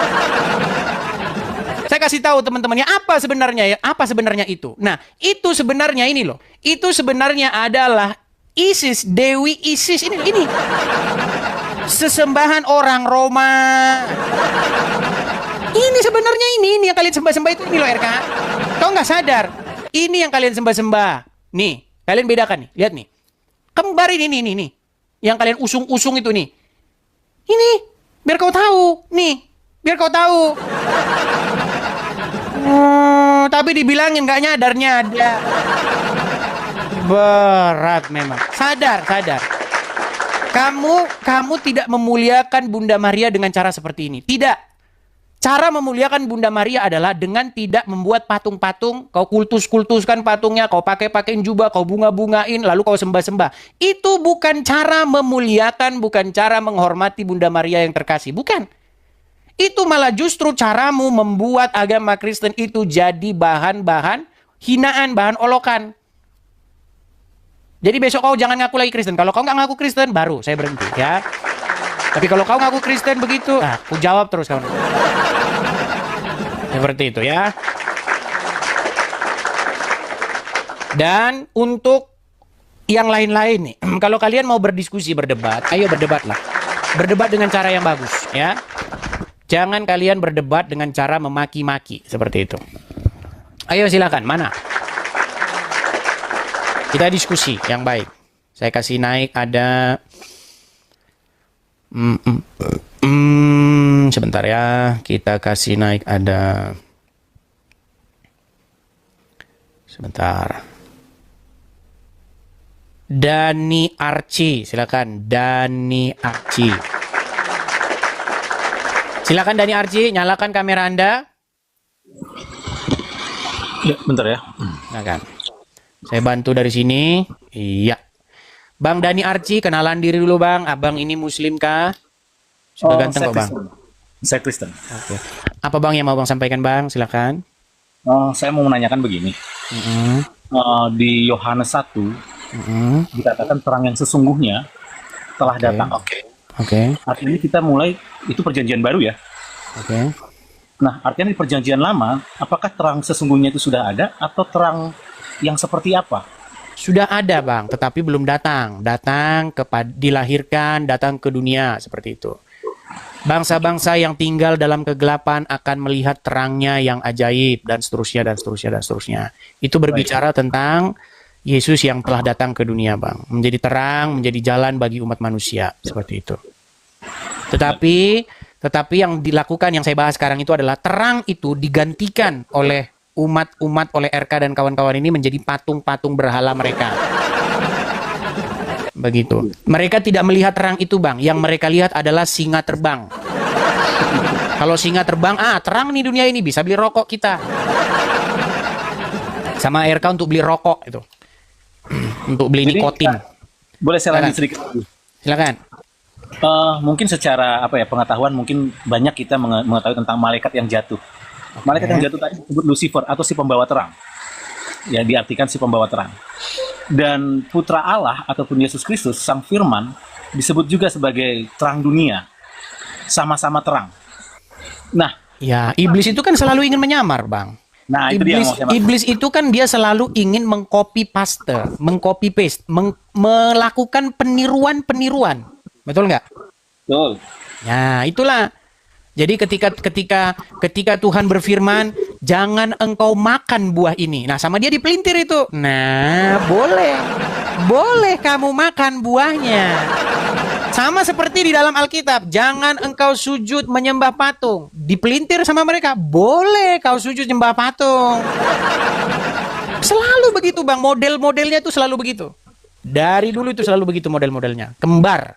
Saya kasih tahu teman-temannya apa sebenarnya itu. Nah, itu sebenarnya ini loh. Itu sebenarnya adalah Isis, Dewi Isis ini. Sesembahan orang Roma. Ini sebenarnya ini yang kalian sembah-sembah itu ini loh RK. Kau nggak sadar? Ini yang kalian sembah-sembah. Nih, kalian bedakan nih. Lihat nih. Kembar ini. Yang kalian usung-usung itu nih. Ini, biar kau tahu. Nih, biar kau tahu. Tapi dibilangin nggak nyadar. Berat memang. Sadar. Kamu tidak memuliakan Bunda Maria dengan cara seperti ini. Tidak. Cara memuliakan Bunda Maria adalah dengan tidak membuat patung-patung, kau kultuskan patungnya, kau pakai-pakein jubah, kau bunga-bungain, lalu kau sembah-sembah. Itu bukan cara memuliakan, bukan cara menghormati Bunda Maria yang terkasih. Bukan. Itu malah justru caramu membuat agama Kristen itu jadi bahan-bahan hinaan, bahan olokan. Jadi besok kau jangan ngaku lagi Kristen. Kalau kau nggak ngaku Kristen, baru saya berhenti ya. Tapi kalau kau ngaku Kristen begitu, aku jawab terus kawan. Seperti itu ya. Dan untuk yang lain-lain nih, kalau kalian mau berdiskusi, berdebat, ayo berdebatlah. Berdebat dengan cara yang bagus ya. Jangan kalian berdebat dengan cara memaki-maki seperti itu. Ayo silakan, mana? Kita diskusi yang baik. Saya kasih naik ada sebentar ya. Kita kasih naik ada sebentar. Dani Arci, silakan Dani Arci. Silakan Dani Arci, nyalakan kamera Anda. Ya, bentar ya. Silakan. Saya bantu dari sini. Iya. Bang Dani Arci, kenalan diri dulu Bang. Abang ini Muslim kah? Sudah ganteng kok Bang. Saya Kristen. Oke. Apa Bang yang mau Bang sampaikan Bang? Silakan. Saya mau menanyakan begini. Di Yohanes 1 dikatakan terang yang sesungguhnya telah datang. Oke. Artinya kita mulai itu perjanjian baru ya. Oke. Nah, artinya di perjanjian lama, apakah terang sesungguhnya itu sudah ada atau terang yang seperti apa? Sudah ada Bang, tetapi belum datang. Datang dilahirkan, datang ke dunia seperti itu. Bangsa-bangsa yang tinggal dalam kegelapan akan melihat terangnya yang ajaib dan seterusnya. Itu berbicara tentang Yesus yang telah datang ke dunia Bang. Menjadi terang, menjadi jalan bagi umat manusia. Seperti itu. Tetapi Tetapi yang dilakukan, yang saya bahas sekarang itu adalah terang itu digantikan oleh umat-umat, oleh RK dan kawan-kawan ini menjadi patung-patung berhala mereka. Begitu. Mereka tidak melihat terang itu, Bang. Yang mereka lihat adalah singa terbang. Kalau singa terbang, terang nih dunia ini, bisa beli rokok kita. Sama RK untuk beli rokok itu. Untuk beli nikotin. Boleh saya lanjut sedikit? Silakan. Mungkin secara pengetahuan mungkin banyak kita mengetahui tentang malaikat yang jatuh. Malaikat yang jatuh tadi disebut Lucifer atau si pembawa terang. Ya, diartikan si pembawa terang. Dan putra Allah ataupun Yesus Kristus, Sang Firman, disebut juga sebagai terang dunia. Sama-sama terang. Nah, ya, iblis itu kan selalu ingin menyamar, Bang. Nah, itu iblis itu kan dia selalu ingin mengcopy paste, mengcopy paste, melakukan peniruan. Betul nggak? Betul. Ya, itulah. Jadi ketika Tuhan berfirman, jangan engkau makan buah ini. Nah, sama dia dipelintir itu. Nah, boleh kamu makan buahnya. Sama seperti di dalam Alkitab, jangan engkau sujud menyembah patung. Dipelintir sama mereka, boleh kau sujud menyembah patung. Selalu begitu, Bang. Model-modelnya itu selalu begitu. Dari dulu itu selalu begitu model-modelnya. Kembar.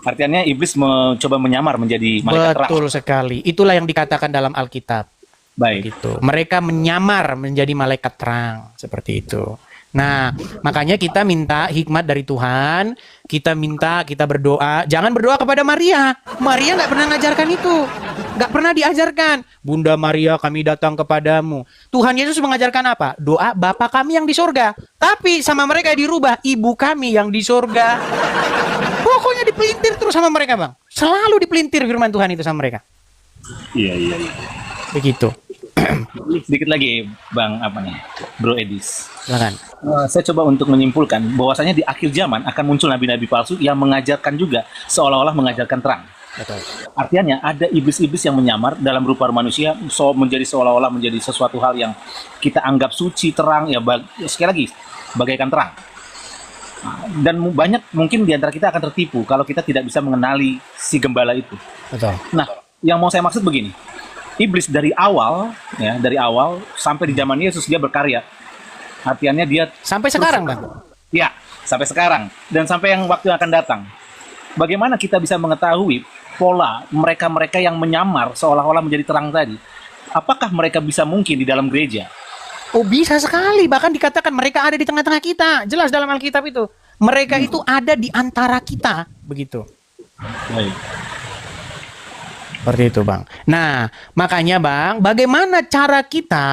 Artinya iblis mencoba menyamar menjadi malaikat terang. Betul sekali. Itulah yang dikatakan dalam Alkitab. Baik. Gitu. Mereka menyamar menjadi malaikat terang. Seperti itu. Nah, makanya kita minta hikmat dari Tuhan. Kita berdoa. Jangan berdoa kepada Maria. Maria nggak pernah ngajarkan itu. Nggak pernah diajarkan. Bunda Maria, kami datang kepadamu. Tuhan Yesus mengajarkan apa? Doa Bapa kami yang di sorga. Tapi sama mereka dirubah. Ibu kami yang di sorga. Pokoknya dipelintir terus sama mereka, Bang. Selalu dipelintir firman Tuhan itu sama mereka. Iya. Begitu. Sedikit lagi, Bang, Bro Edis. Silakan. Saya coba untuk menyimpulkan bahwasanya di akhir zaman akan muncul nabi-nabi palsu yang mengajarkan juga seolah-olah mengajarkan terang. Betul. Artinya ada iblis-iblis yang menyamar dalam rupa manusia, menjadi seolah-olah menjadi sesuatu hal yang kita anggap suci, terang, sekali lagi bagaikan terang. Dan banyak mungkin di antara kita akan tertipu kalau kita tidak bisa mengenali si gembala itu. Betul. Nah, yang mau saya maksud begini. Iblis dari awal sampai di zaman Yesus dia berkarya. Artinya dia sampai sekarang, Bang. Ya, sampai sekarang dan sampai yang waktu yang akan datang. Bagaimana kita bisa mengetahui pola mereka-mereka yang menyamar seolah-olah menjadi terang tadi? Apakah mereka bisa mungkin di dalam gereja? Oh, bisa sekali. Bahkan dikatakan mereka ada di tengah-tengah kita. Jelas dalam Alkitab itu. Mereka itu ada di antara kita. Begitu. Baik. Seperti itu, Bang. Nah, makanya, Bang, bagaimana cara kita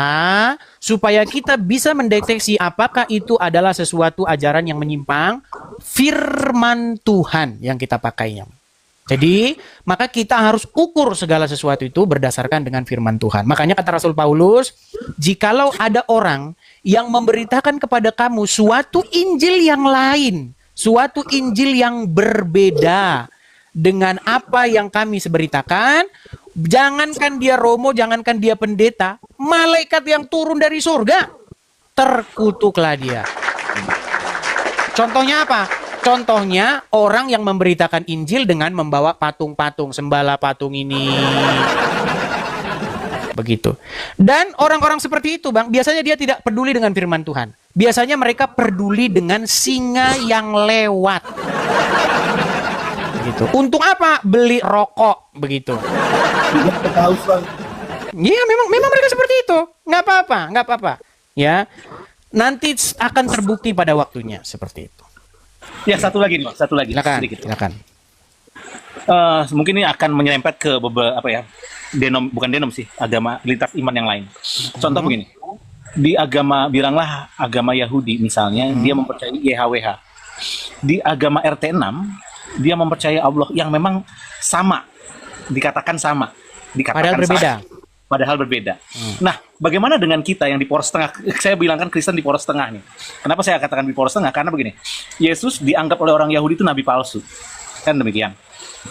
supaya kita bisa mendeteksi apakah itu adalah sesuatu ajaran yang menyimpang firman Tuhan yang kita pakainya. Jadi, maka kita harus ukur segala sesuatu itu berdasarkan dengan firman Tuhan. Makanya kata Rasul Paulus, jikalau ada orang yang memberitakan kepada kamu suatu Injil yang lain, suatu Injil yang berbeda dengan apa yang kami beritakan, jangankan dia romo, jangankan dia pendeta, malaikat yang turun dari surga, terkutuklah dia. Contohnya apa? Contohnya orang yang memberitakan Injil dengan membawa patung-patung, sembala patung ini. Begitu. Dan orang-orang seperti itu, Bang, biasanya dia tidak peduli dengan firman Tuhan. Biasanya mereka peduli dengan singa yang lewat. Begitu. Untuk apa? Beli rokok, begitu. Iya, memang mereka seperti itu. Nggak apa-apa. Ya, nanti akan terbukti pada waktunya seperti itu. Ya, satu lagi. Silakan. Mungkin ini akan menyerempet ke beberapa agama lintas iman yang lain. Contoh begini, di bilanglah agama Yahudi misalnya, dia mempercayai YHWH. Di agama RT6 dia mempercayai Allah yang memang sama, dikatakan padahal berbeda. Nah, bagaimana dengan kita yang di poros tengah? Saya bilangkan Kristen di poros tengah nih. Kenapa saya katakan di poros tengah? Karena begini, Yesus dianggap oleh orang Yahudi itu nabi palsu, kan demikian.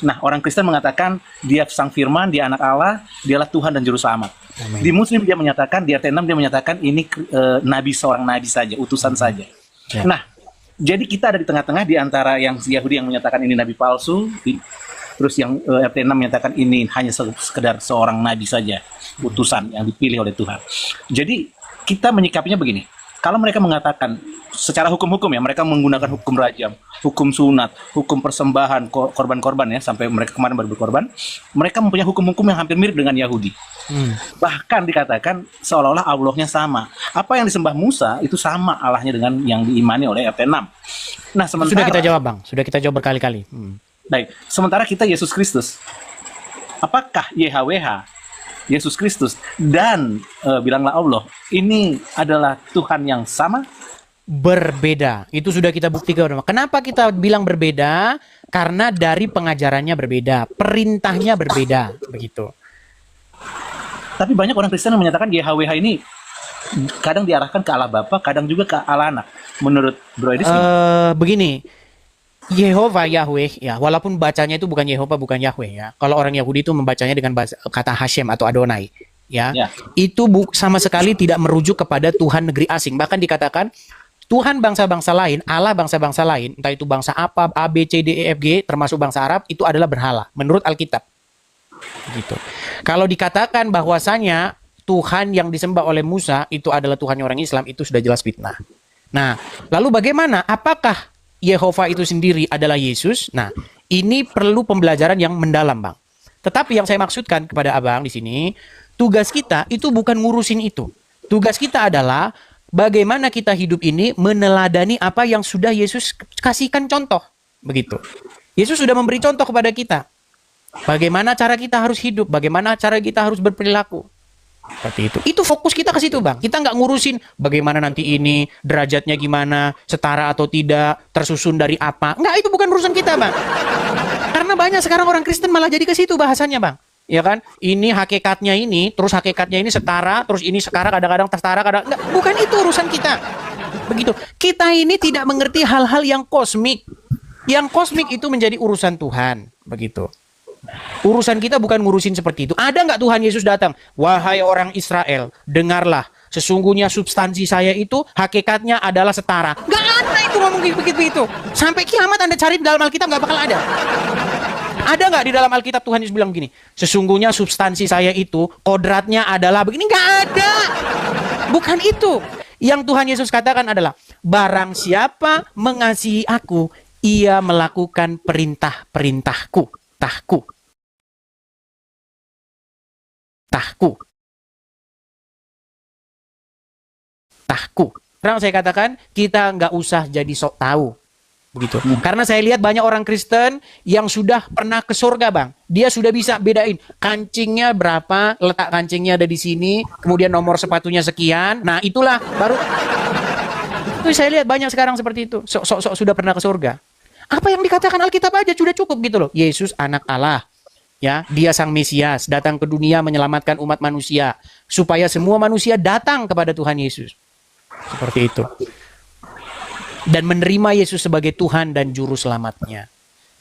Nah, orang Kristen mengatakan dia sang firman, dia anak Allah, dialah Tuhan dan juru selamat. Amen. Di Muslim dia menyatakan, di RT6 dia menyatakan ini seorang nabi saja, utusan saja. Ya. Nah, jadi kita ada di tengah-tengah di antara yang Yahudi yang menyatakan ini nabi palsu, Terus yang RT 6 menyatakan ini hanya sekedar seorang nabi saja, utusan yang dipilih oleh Tuhan. Jadi kita menyikapinya begini. Kalau mereka mengatakan secara hukum-hukum ya, mereka menggunakan hukum rajam, hukum sunat, hukum persembahan korban-korban ya, sampai mereka kemarin baru berkorban, mereka mempunyai hukum-hukum yang hampir mirip dengan Yahudi. Bahkan dikatakan seolah-olah Allahnya sama. Apa yang disembah Musa itu sama Allahnya dengan yang diimani oleh RT 6. Nah, sementara Sudah kita jawab, Bang. Sudah kita jawab berkali-kali. Baik, sementara kita Yesus Kristus. Apakah YHWH Yesus Kristus dan bilanglah Allah ini adalah Tuhan yang sama? Berbeda. Itu sudah kita buktikan. Kenapa kita bilang berbeda? Karena dari pengajarannya berbeda, perintahnya berbeda, begitu. Tapi banyak orang Kristen yang menyatakan YHWH ini kadang diarahkan ke Allah Bapa, kadang juga ke Allah Anak. Menurut Bro Edis begini, Yehova, Yahweh, ya, walaupun bacanya itu bukan Yehova, bukan Yahweh, ya. Kalau orang Yahudi itu membacanya dengan kata Hashem atau Adonai, ya. Itu sama sekali tidak merujuk kepada Tuhan negeri asing. Bahkan dikatakan Tuhan bangsa-bangsa lain, Allah bangsa-bangsa lain, entah itu bangsa apa, A, B, C, D, E, F, G, termasuk bangsa Arab, itu adalah berhala, menurut Alkitab. Gitu. Kalau dikatakan bahwasanya Tuhan yang disembah oleh Musa itu adalah Tuhannya orang Islam, itu sudah jelas fitnah. Nah, lalu bagaimana? Apakah Yehova itu sendiri adalah Yesus? Nah, ini perlu pembelajaran yang mendalam, Bang. Tetapi yang saya maksudkan kepada Abang di sini, tugas kita itu bukan ngurusin itu. Tugas kita adalah bagaimana kita hidup ini meneladani apa yang sudah Yesus kasihkan contoh. Begitu. Yesus sudah memberi contoh kepada kita. Bagaimana cara kita harus hidup, bagaimana cara kita harus berperilaku. Seperti itu. Itu fokus kita ke situ, Bang. Kita nggak ngurusin bagaimana nanti ini, derajatnya gimana, setara atau tidak, tersusun dari apa. Nggak, itu bukan urusan kita, Bang. Karena banyak sekarang orang Kristen malah jadi ke situ bahasannya, Bang. Ya kan? Ini hakikatnya ini, terus hakikatnya ini setara, terus ini sekarang kadang-kadang setara, kadang nggak. Bukan itu urusan kita. Begitu. Kita ini tidak mengerti hal-hal yang kosmik. Yang kosmik itu menjadi urusan Tuhan. Begitu. Urusan kita bukan ngurusin seperti itu. Ada nggak Tuhan Yesus datang? Wahai orang Israel, dengarlah. Sesungguhnya substansi saya itu hakikatnya adalah setara. Nggak ada itu ngomong begitu. Sampai kiamat Anda cari di dalam Alkitab nggak bakal ada. Ada nggak di dalam Alkitab Tuhan Yesus bilang gini? Sesungguhnya substansi saya itu kodratnya adalah begini. Nggak ada. Bukan itu. Yang Tuhan Yesus katakan adalah barang siapa mengasihi aku, ia melakukan perintah-perintahku. Tahku. Sekarang saya katakan kita nggak usah jadi sok tahu, begitu. Karena saya lihat banyak orang Kristen yang sudah pernah ke surga, Bang. Dia sudah bisa bedain kancingnya berapa, letak kancingnya ada di sini, kemudian nomor sepatunya sekian. Nah itulah baru. Itu saya lihat banyak sekarang seperti itu. Sok sudah pernah ke surga. Apa yang dikatakan Alkitab aja sudah cukup gitu loh. Yesus anak Allah. Ya, dia sang Mesias, datang ke dunia menyelamatkan umat manusia supaya semua manusia datang kepada Tuhan Yesus. Seperti itu. Dan menerima Yesus sebagai Tuhan dan juru selamatnya.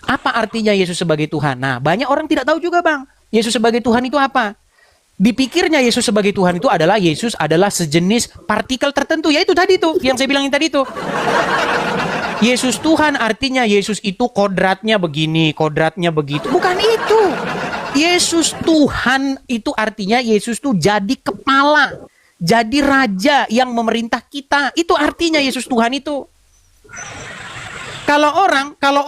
Apa artinya Yesus sebagai Tuhan? Nah, banyak orang tidak tahu juga, Bang. Yesus sebagai Tuhan itu apa? Dipikirnya Yesus sebagai Tuhan itu adalah Yesus adalah sejenis partikel tertentu. Ya itu tadi tuh, yang saya bilangin tadi tuh. Yesus Tuhan artinya Yesus itu kodratnya begini, kodratnya begitu. Bukan itu. Yesus Tuhan itu artinya Yesus tuh jadi kepala, jadi raja yang memerintah kita. Itu artinya Yesus Tuhan itu. Kalau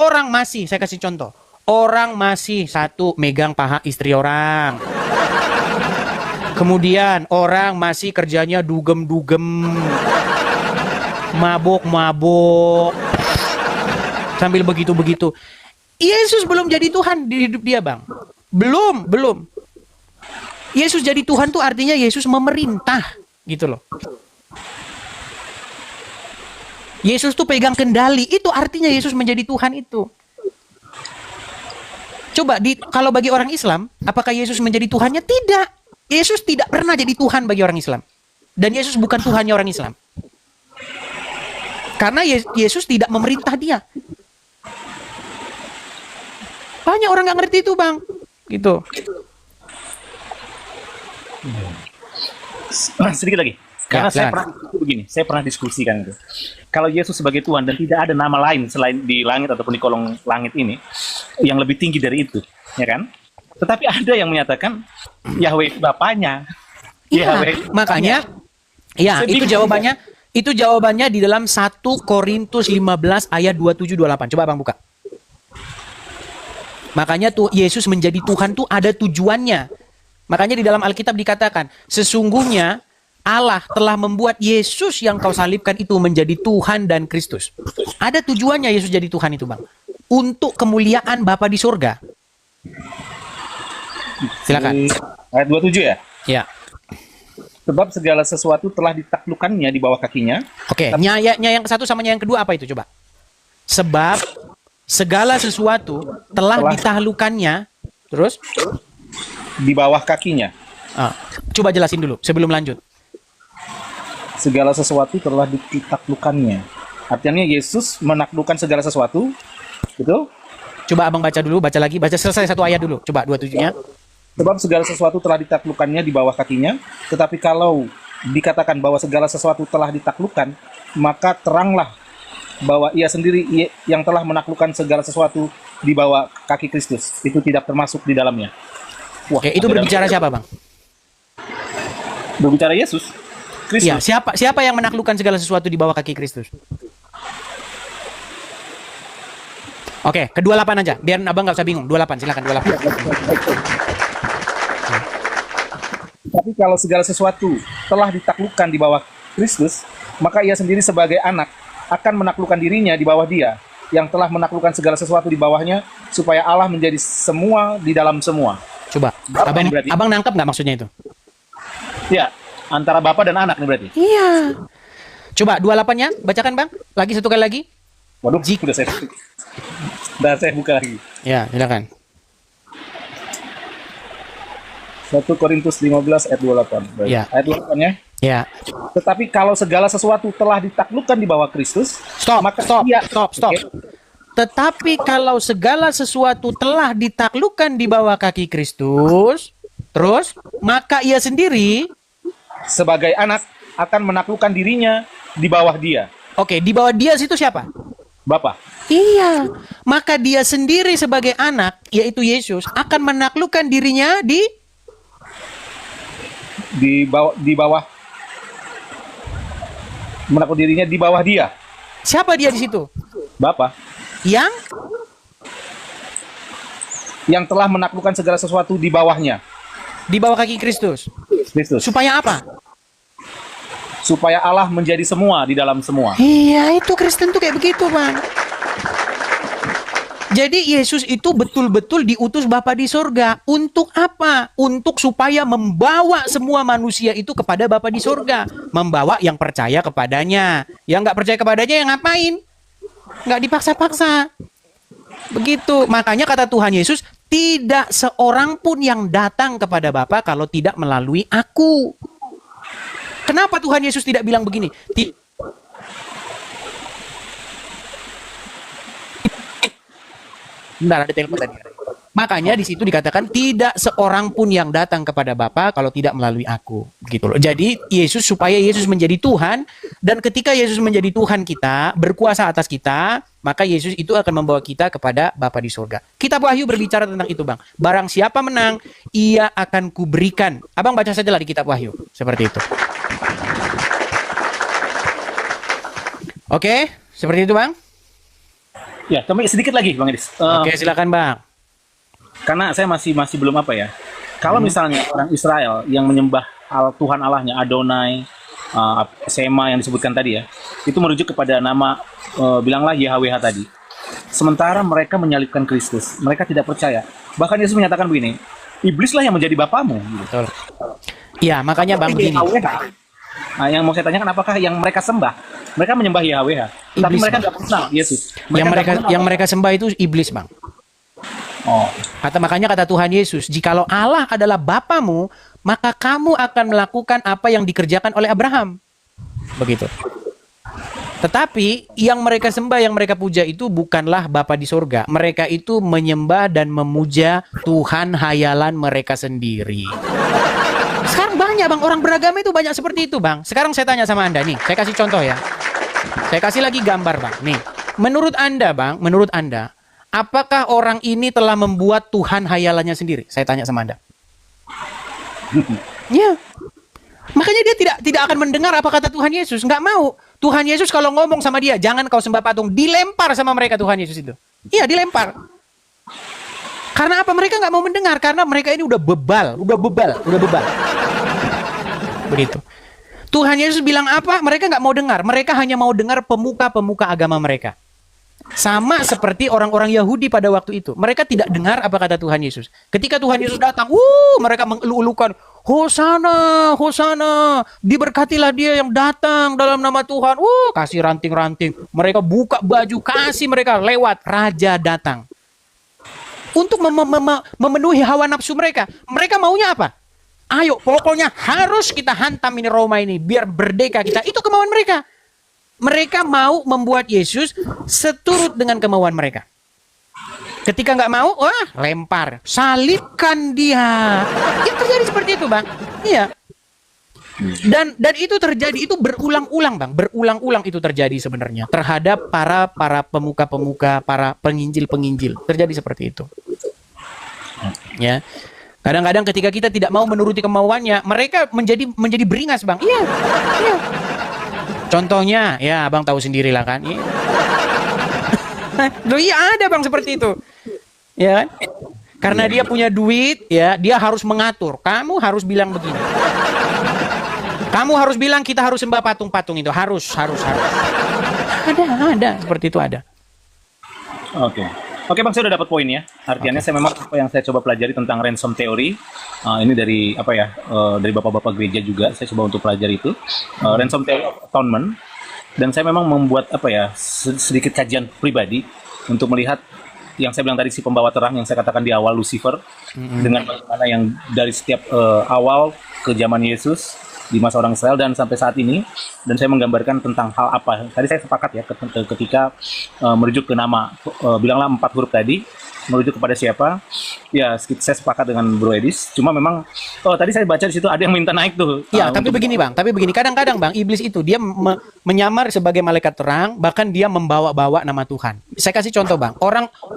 orang masih, saya kasih contoh. Orang masih satu megang paha istri orang. Kemudian orang masih kerjanya dugem-dugem. Mabok-mabok. Sambil begitu-begitu. Yesus belum jadi Tuhan di hidup dia, Bang. Belum. Yesus jadi Tuhan tuh artinya Yesus memerintah, gitu loh. Yesus tuh pegang kendali, itu artinya Yesus menjadi Tuhan itu. Coba kalau bagi orang Islam, apakah Yesus menjadi Tuhannya? Tidak. Yesus tidak pernah jadi Tuhan bagi orang Islam. Dan Yesus bukan Tuhannya orang Islam. Karena Yesus tidak memerintah dia. Banyak orang nggak ngerti itu, Bang. Gitu. Sedikit lagi. Karena saya pernah diskusikan itu. Kalau Yesus sebagai Tuhan dan tidak ada nama lain selain di langit ataupun di kolong langit ini yang lebih tinggi dari itu, ya kan? Tetapi ada yang menyatakan Yahweh Bapaknya. Iya, Yahweh makanya ya itu jawabannya. Itu jawabannya di dalam 1 Korintus 15 ayat 27-28. Coba Bang buka. Makanya tuh Yesus menjadi Tuhan tuh ada tujuannya. Makanya di dalam Alkitab dikatakan, sesungguhnya Allah telah membuat Yesus yang kau salibkan itu menjadi Tuhan dan Kristus. Ada tujuannya Yesus jadi Tuhan itu, Bang. Untuk kemuliaan Bapa di surga. Silakan. Ayat 27 ya? Ya. Sebab segala sesuatu telah ditaklukkannya di bawah kakinya. Oke, nyayanya yang satu sama yang kedua apa itu coba? Sebab segala sesuatu telah ditaklukkannya, terus di bawah kakinya. Coba jelasin dulu sebelum lanjut. Segala sesuatu telah ditaklukkannya. Artinya Yesus menaklukkan segala sesuatu, betul? Coba abang baca dulu, baca lagi, baca selesai satu ayat dulu. Coba 27-nya. Sebab segala sesuatu telah ditaklukkannya di bawah kakinya, tetapi kalau dikatakan bahwa segala sesuatu telah ditaklukkan, maka teranglah bahwa ia sendiri yang telah menaklukkan segala sesuatu di bawah kaki Kristus. Itu tidak termasuk di dalamnya. Wah, oke, itu berbicara siapa, Bang? Berbicara Yesus. Kristus. Iya, siapa yang menaklukkan segala sesuatu di bawah kaki Kristus? Oke, ke-28 aja, biar abang nggak usah bingung. 28, silakan 28. Tapi kalau segala sesuatu telah ditaklukkan di bawah Kristus, maka ia sendiri sebagai anak akan menaklukkan dirinya di bawah Dia yang telah menaklukkan segala sesuatu di bawahnya, supaya Allah menjadi semua di dalam semua. Coba, abang nangkep nggak maksudnya itu? Ya, antara Bapa dan anak nih berarti. Iya. Coba 28-nya, bacakan Bang. Lagi satu kali lagi. Waduh, udah saya buka lagi. Ya, silakan. 1 Korintus 15 ayat 28. Baik. Ya. Ayat 28-nya. Ya. Tetapi kalau segala sesuatu telah ditaklukkan di bawah Kristus, Stop. ia... Stop. Okay. Tetapi kalau segala sesuatu telah ditaklukkan di bawah kaki Kristus, terus maka ia sendiri sebagai anak akan menaklukkan dirinya di bawah Dia. Oke, di bawah Dia situ siapa? Bapa. Iya. Maka Dia sendiri sebagai anak, yaitu Yesus, akan menaklukkan dirinya di bawah menaklukkan dirinya di bawah Dia. Siapa Dia di situ? Bapa. Yang telah menaklukkan segala sesuatu di bawahnya. Di bawah kaki Kristus. Supaya apa? Supaya Allah menjadi semua di dalam semua. Iya, itu Kristen tuh kayak begitu, Bang. Jadi Yesus itu betul-betul diutus Bapa di surga. Untuk apa? Untuk supaya membawa semua manusia itu kepada Bapa di surga. Membawa yang percaya kepadanya. Yang nggak percaya kepadanya yang ngapain? Nggak dipaksa-paksa. Begitu. Makanya kata Tuhan Yesus, tidak seorang pun yang datang kepada Bapa kalau tidak melalui aku. Kenapa Tuhan Yesus tidak bilang begini? Bentar, ada telepon tadi. Makanya di situ dikatakan tidak seorang pun yang datang kepada Bapa kalau tidak melalui aku. Gitu loh. Jadi supaya Yesus menjadi Tuhan, dan ketika Yesus menjadi Tuhan kita, berkuasa atas kita, maka Yesus itu akan membawa kita kepada Bapa di surga. Kitab Wahyu berbicara tentang itu, Bang. Barang siapa menang, ia akan kuberikan. Abang baca saja lah di Kitab Wahyu. Seperti itu. Oke, seperti itu, Bang. Ya, tapi sedikit lagi, Bang Edis. Oke, silakan, Bang. Karena saya masih belum apa ya. Kalau misalnya orang Israel yang menyembah Tuhan Allahnya, Adonai, Sema yang disebutkan tadi ya, itu merujuk kepada nama, bilanglah YHWH tadi. Sementara mereka menyalibkan Kristus, mereka tidak percaya. Bahkan Yesus menyatakan begini, iblislah yang menjadi bapamu. Betul. Iya, makanya Bang begini. Nah, yang mau saya tanyakan, apakah yang mereka sembah, mereka menyembah YHWH, tapi mereka tidak kenal Yesus. Yang mereka sembah itu iblis, Bang. Oh. Makanya kata Tuhan Yesus, jikalau Allah adalah Bapamu, maka kamu akan melakukan apa yang dikerjakan oleh Abraham. Begitu. Tetapi yang mereka sembah, yang mereka puja itu bukanlah Bapa di surga. Mereka itu menyembah dan memuja Tuhan hayalan mereka sendiri. Sekarang banyak, Bang, orang beragama itu banyak seperti itu, Bang. Sekarang saya tanya sama Anda nih, saya kasih contoh ya. Saya kasih lagi gambar, Bang. Nih, menurut Anda, Bang, menurut Anda, apakah orang ini telah membuat Tuhan hayalannya sendiri? Saya tanya sama Anda. Ya. Makanya dia tidak akan mendengar apa kata Tuhan Yesus. Nggak mau. Tuhan Yesus kalau ngomong sama dia, jangan kau sembah patung, dilempar sama mereka Tuhan Yesus itu. Iya, dilempar. Karena apa? Mereka nggak mau mendengar. Karena mereka ini udah bebal. Begitu. Tuhan Yesus bilang apa? Mereka nggak mau dengar. Mereka hanya mau dengar pemuka-pemuka agama mereka. Sama seperti orang-orang Yahudi pada waktu itu. Mereka tidak dengar apa kata Tuhan Yesus. Ketika Tuhan Yesus datang, mereka mengeluh-elukan, Hosana, Hosana, diberkatilah dia yang datang dalam nama Tuhan. Kasih ranting-ranting. Mereka buka baju, kasih mereka lewat. Raja datang. Untuk memenuhi hawa nafsu mereka. Mereka maunya apa? Ayo, pokoknya harus kita hantam ini Roma ini. Biar berdeka kita. Itu kemauan mereka. Mereka mau membuat Yesus seturut dengan kemauan mereka. Ketika nggak mau, lempar. Salibkan dia. Itu terjadi seperti itu, Bang. Iya. Dan itu terjadi, itu berulang-ulang, Bang. Berulang-ulang itu terjadi sebenarnya. Terhadap para pemuka-pemuka, para penginjil-penginjil. Terjadi seperti itu. Ya. Kadang-kadang ketika kita tidak mau menuruti kemauannya, mereka menjadi beringas, Bang. Iya. Iya. Contohnya, ya Abang tahu sendirilah kan. Iya ada Bang seperti itu. Ya kan? Karena dia punya duit, ya, dia harus mengatur. Kamu harus bilang begini. Kamu harus bilang kita harus sembah patung-patung itu. Harus. Ada. Seperti itu ada. Oke Bang, saya udah dapat poinnya. Artinya saya memang apa yang saya coba pelajari tentang ransom theory. Ini dari dari bapak-bapak gereja juga saya coba untuk pelajari itu. Ransom theory of atonement. Dan saya memang membuat sedikit kajian pribadi untuk melihat yang saya bilang tadi, si pembawa terang yang saya katakan di awal, Lucifer, dengan bagaimana yang dari setiap awal ke zaman Yesus di masa orang Israel dan sampai saat ini. Dan saya menggambarkan tentang hal apa. Tadi saya sepakat ya ketika merujuk ke nama, bilanglah 4 huruf tadi, merujuk kepada siapa. Ya, saya sepakat dengan Bro Edis. Cuma memang tadi saya baca di situ ada yang minta naik tuh. Ya, tapi begini Bang, kadang-kadang Bang, iblis itu dia menyamar sebagai malaikat terang, bahkan dia membawa-bawa nama Tuhan. Saya kasih contoh Bang,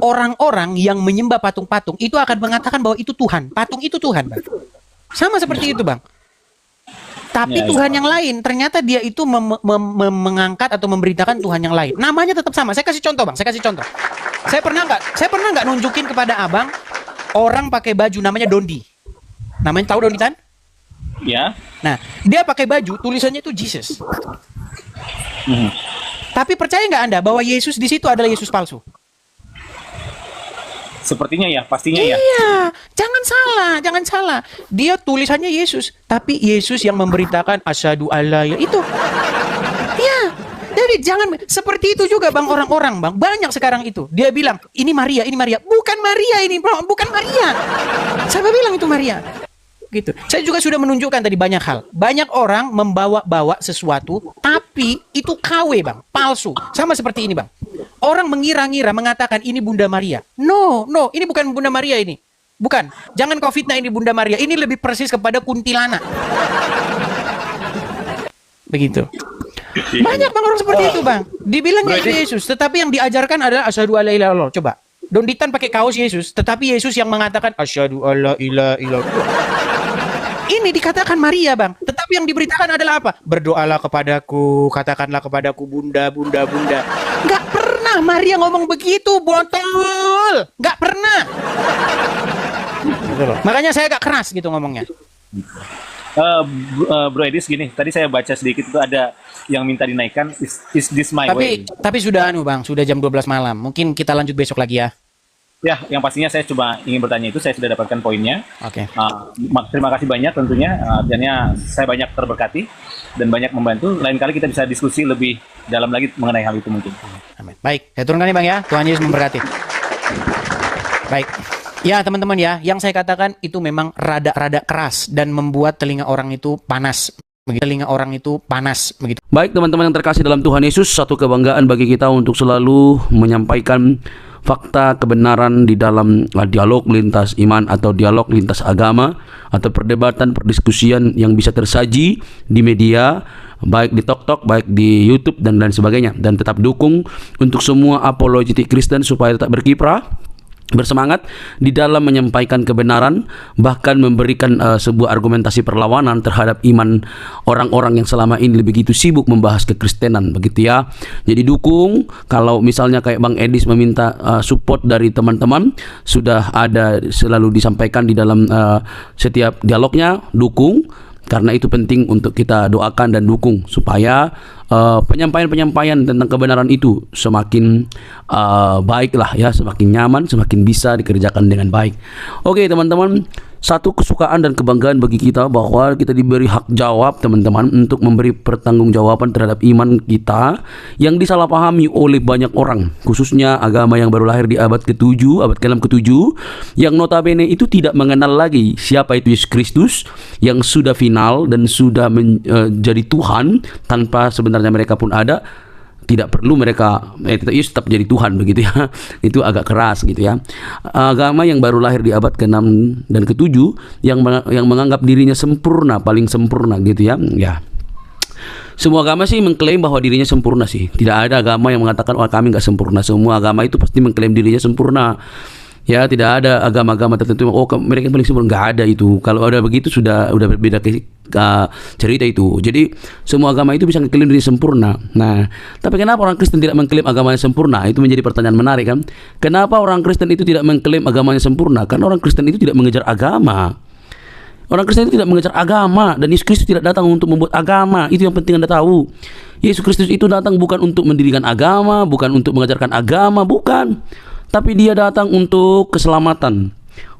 orang-orang yang menyembah patung-patung itu akan mengatakan bahwa itu Tuhan, patung itu Tuhan Bang. Sama seperti itu Bang. Tapi Tuhan yang lain, ternyata dia itu mengangkat atau memberitakan Tuhan yang lain. Namanya tetap sama. Saya kasih contoh Bang, Saya pernah nggak nunjukin kepada Abang orang pakai baju namanya Dondi. Namanya tahu Dondi kan? Ya. Nah, dia pakai baju tulisannya itu Jesus. Tapi percaya nggak Anda bahwa Yesus di situ adalah Yesus palsu? Sepertinya ya, pastinya ya. Iya, jangan salah. Dia tulisannya Yesus, tapi Yesus yang memberitakan asyhadu alla itu. Iya. Jadi jangan seperti itu juga Bang, orang-orang Bang. Banyak sekarang itu. Dia bilang, ini Maria. Bukan Maria ini, bukan Maria. Siapa bilang itu Maria? Gitu. Saya juga sudah menunjukkan tadi banyak hal. Banyak orang membawa-bawa sesuatu, tapi itu KW Bang, palsu. Sama seperti ini Bang. Orang mengira-ngira mengatakan ini Bunda Maria. No, ini bukan Bunda Maria ini. Bukan. Jangan kau fitnah ini Bunda Maria. Ini lebih persis kepada kuntilanak. Begitu. Banyak Bang orang seperti itu Bang. Dibilangnya Yesus, tetapi yang diajarkan adalah asyhadu alla ilaha illallah. Coba. Donditan pakai kaos Yesus, tetapi Yesus yang mengatakan asyhadu alla ilaha illallah. Ini dikatakan Maria Bang, tetapi yang diberitakan adalah apa? Berdoalah kepadaku, katakanlah kepadaku Bunda. Nggak pernah Maria ngomong begitu, botol. Nggak pernah. Makanya saya agak keras gitu ngomongnya. Bro Edis gini, tadi saya baca sedikit itu ada yang minta dinaikkan, is this my way? Tapi sudah Bang, sudah jam 12 malam. Mungkin kita lanjut besok lagi ya. Ya, yang pastinya saya coba ingin bertanya itu, saya sudah dapatkan poinnya. Oke. Terima kasih banyak tentunya, artinya saya banyak terberkati dan banyak membantu. Lain kali kita bisa diskusi lebih dalam lagi mengenai hal itu mungkin. Amin. Baik, saya turunkan nih Bang ya. Tuhan Yesus memberkati. Baik. Ya teman-teman ya, yang saya katakan itu memang rada-rada keras dan membuat telinga orang itu panas. Begitu. Baik teman-teman yang terkasih dalam Tuhan Yesus, satu kebanggaan bagi kita untuk selalu menyampaikan fakta kebenaran di dalam dialog lintas iman atau dialog lintas agama atau perdebatan perdiskusian yang bisa tersaji di media, baik di TikTok, baik di YouTube dan lain sebagainya. Dan tetap dukung untuk semua apologetik Kristen supaya tetap berkiprah, bersemangat di dalam menyampaikan kebenaran, bahkan memberikan sebuah argumentasi perlawanan terhadap iman orang-orang yang selama ini begitu sibuk membahas kekristenan, begitu ya. Jadi dukung. Kalau misalnya kayak Bang Edis meminta support dari teman-teman, sudah ada selalu disampaikan di dalam setiap dialognya, dukung. Karena itu penting untuk kita doakan dan dukung supaya penyampaian-penyampaian tentang kebenaran itu semakin baiklah ya, semakin nyaman, semakin bisa dikerjakan dengan baik. Oke teman-teman, satu kesukaan dan kebanggaan bagi kita bahwa kita diberi hak jawab teman-teman untuk memberi pertanggungjawaban terhadap iman kita yang disalahpahami oleh banyak orang, khususnya agama yang baru lahir di abad ke-7, abad ke-6, ke-7, yang notabene itu tidak mengenal lagi siapa itu Yesus Kristus yang sudah final dan sudah menjadi Tuhan tanpa sebenarnya mereka pun ada. Tidak perlu mereka tetap jadi Tuhan, begitu ya. Itu agak keras gitu ya. Agama yang baru lahir di abad ke-6 dan ke-7 yang menganggap dirinya sempurna, paling sempurna gitu ya. Ya. Semua agama sih mengklaim bahwa dirinya sempurna sih. Tidak ada agama yang mengatakan kami nggak sempurna. Semua agama itu pasti mengklaim dirinya sempurna. Ya, tidak ada agama-agama tertentu mereka paling sempurna, nggak ada itu. Kalau ada begitu sudah berbeda cerita itu. Jadi semua agama itu bisa mengklaim diri sempurna. Nah, tapi kenapa orang Kristen tidak mengklaim agamanya sempurna? Itu menjadi pertanyaan menarik kan? Kenapa orang Kristen itu tidak mengklaim agamanya sempurna? Karena orang Kristen itu tidak mengejar agama. Orang Kristen itu tidak mengejar agama, dan Yesus Kristus tidak datang untuk membuat agama. Itu yang penting Anda tahu. Yesus Kristus itu datang bukan untuk mendirikan agama, bukan untuk mengajarkan agama, bukan. Tapi dia datang untuk keselamatan,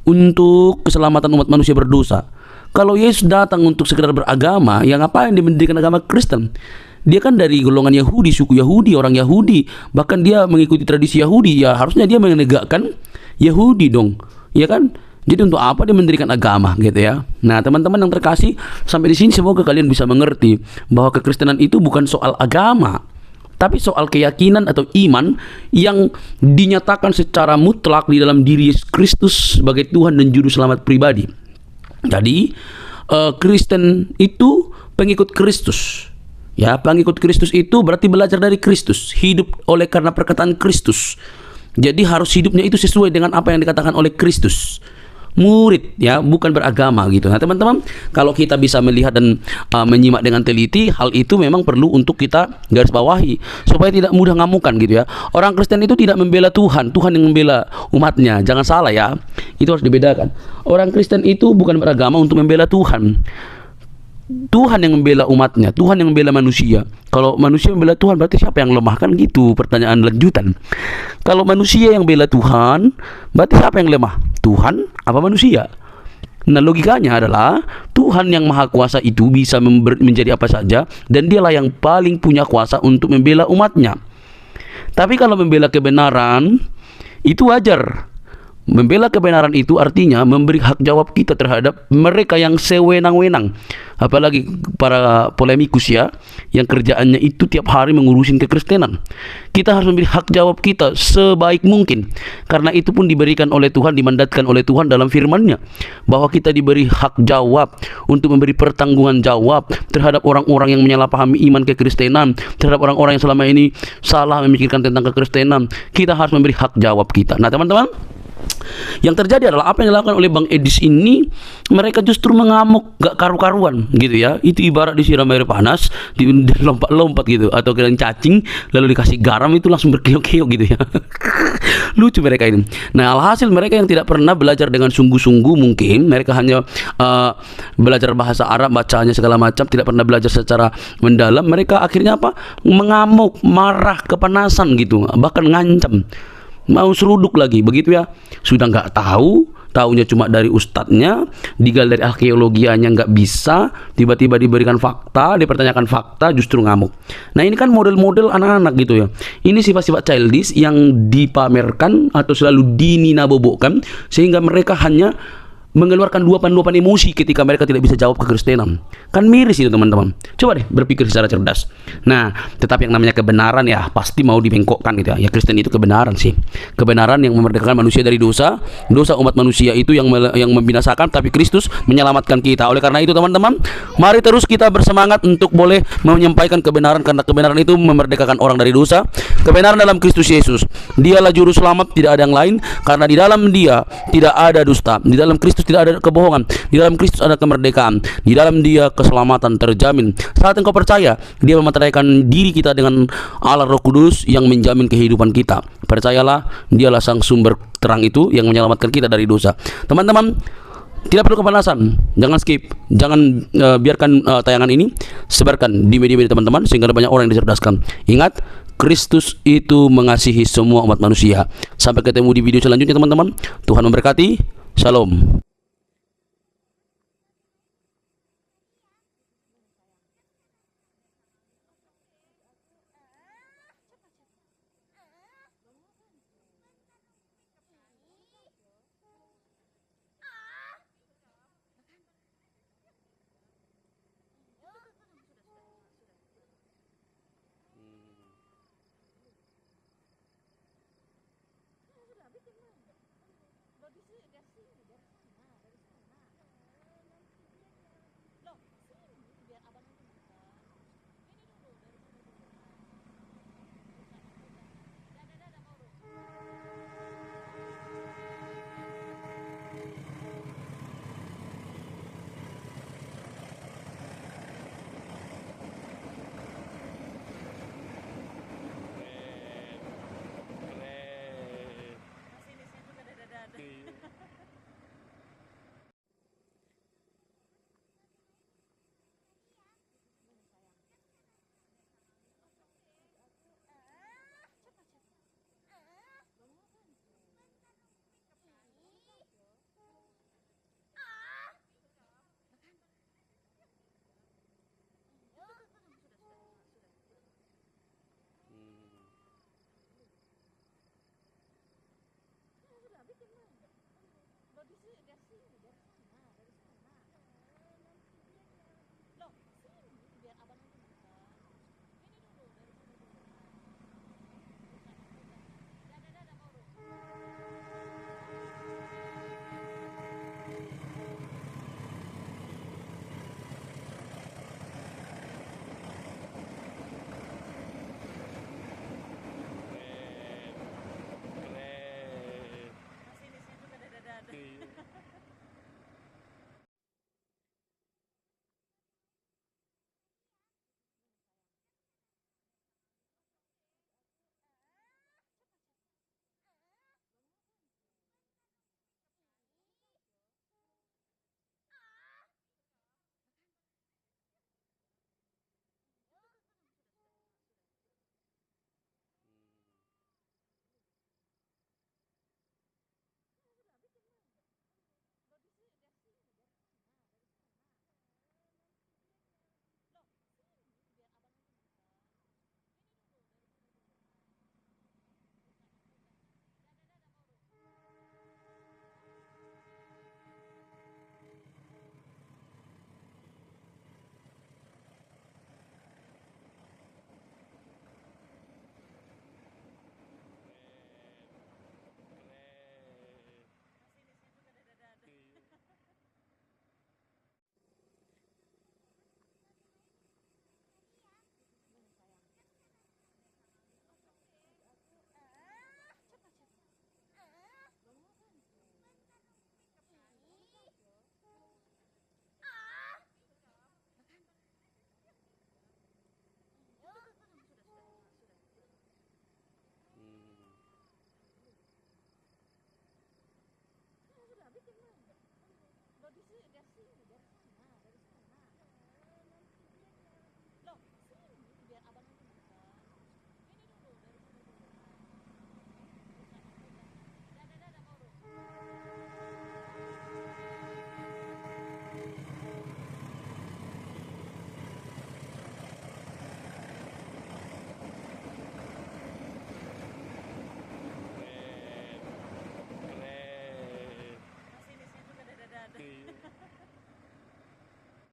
untuk keselamatan umat manusia berdosa. Kalau Yesus datang untuk sekedar beragama, yang ngapain dia mendirikan agama Kristen? Dia kan dari golongan Yahudi, suku Yahudi, orang Yahudi. Bahkan dia mengikuti tradisi Yahudi. Ya harusnya dia menegakkan Yahudi dong, ya kan? Jadi untuk apa dia mendirikan agama gitu ya? Nah teman-teman yang terkasih, sampai di sini semoga kalian bisa mengerti bahwa kekristenan itu bukan soal agama, tapi soal keyakinan atau iman yang dinyatakan secara mutlak di dalam diri Yesus Kristus sebagai Tuhan dan Juru Selamat pribadi. Jadi Kristen itu pengikut Kristus. Ya, pengikut Kristus itu berarti belajar dari Kristus, hidup oleh karena perkataan Kristus. Jadi harus hidupnya itu sesuai dengan apa yang dikatakan oleh Kristus. Murid ya, bukan beragama gitu. Nah teman-teman, kalau kita bisa melihat dan menyimak dengan teliti, hal itu memang perlu untuk kita garis bawahi supaya tidak mudah ngamukan gitu ya. Orang Kristen itu tidak membela Tuhan, Tuhan yang membela umatnya. Jangan salah ya, itu harus dibedakan. Orang Kristen itu bukan beragama untuk membela Tuhan. Tuhan yang membela umatnya, Tuhan yang membela manusia. Kalau manusia membela Tuhan, berarti siapa yang lemah? Kan gitu pertanyaan lanjutan. Kalau manusia yang bela Tuhan, berarti siapa yang lemah? Tuhan apa manusia? Nah logikanya adalah Tuhan yang maha kuasa itu bisa menjadi apa saja, dan dialah yang paling punya kuasa untuk membela umatnya. Tapi kalau membela kebenaran, itu wajar. Membela kebenaran itu artinya memberi hak jawab kita terhadap mereka yang sewenang-wenang. Apalagi para polemikus ya, yang kerjaannya itu tiap hari mengurusin kekristenan. Kita harus memberi hak jawab kita sebaik mungkin. Karena itu pun diberikan oleh Tuhan, dimandatkan oleh Tuhan dalam firman-Nya, bahwa kita diberi hak jawab untuk memberi pertanggungan jawab terhadap orang-orang yang menyalahpahami iman kekristenan, terhadap orang-orang yang selama ini salah memikirkan tentang kekristenan. Kita harus memberi hak jawab kita. Nah teman-teman, yang terjadi adalah apa yang dilakukan oleh Bang Edis ini, mereka justru mengamuk gak karu-karuan gitu ya. Itu ibarat disiram air panas, dilompat-lompat gitu, atau kalian cacing lalu dikasih garam itu langsung berkiok-kiok gitu ya. Lucu mereka ini. Nah alhasil mereka yang tidak pernah belajar dengan sungguh-sungguh, mungkin mereka hanya belajar bahasa Arab, bacanya segala macam, tidak pernah belajar secara mendalam. Mereka akhirnya apa? Mengamuk, marah, kepanasan gitu, bahkan ngancam, mau seruduk lagi begitu ya. Sudah nggak tahu, taunya cuma dari ustadznya, digali dari arkeologianya nggak bisa, tiba-tiba diberikan fakta, dipertanyakan fakta, justru ngamuk. Nah ini kan model-model anak-anak gitu ya. Ini sifat-sifat childish yang dipamerkan atau selalu dininabobokkan, sehingga mereka hanya mengeluarkan luapan-luapan emosi ketika mereka tidak bisa jawab kekristenan. Kan miris itu teman-teman. Coba deh berpikir secara cerdas. Nah, tetapi yang namanya kebenaran ya pasti mau dibengkokkan gitu ya. Ya Kristen itu kebenaran sih. Kebenaran yang memerdekakan manusia dari dosa. Dosa umat manusia itu yang membinasakan, tapi Kristus menyelamatkan kita. Oleh karena itu teman-teman, mari terus kita bersemangat untuk boleh menyampaikan kebenaran, karena kebenaran itu memerdekakan orang dari dosa. Kebenaran dalam Kristus Yesus. Dialah juru selamat, tidak ada yang lain, karena di dalam Dia tidak ada dusta. Di dalam Kristus tidak ada kebohongan. Di dalam Kristus ada kemerdekaan. Di dalam Dia keselamatan terjamin. Saat engkau percaya, Dia memateraikan diri kita dengan Allah Roh Kudus yang menjamin kehidupan kita. Percayalah, Dialah sang sumber terang itu yang menyelamatkan kita dari dosa. Teman-teman, tidak perlu kepanasan, jangan skip, jangan biarkan tayangan ini, sebarkan di media-media teman-teman sehingga banyak orang yang dicerdaskan. Ingat, Kristus itu mengasihi semua umat manusia. Sampai ketemu di video selanjutnya teman-teman. Tuhan memberkati. Shalom.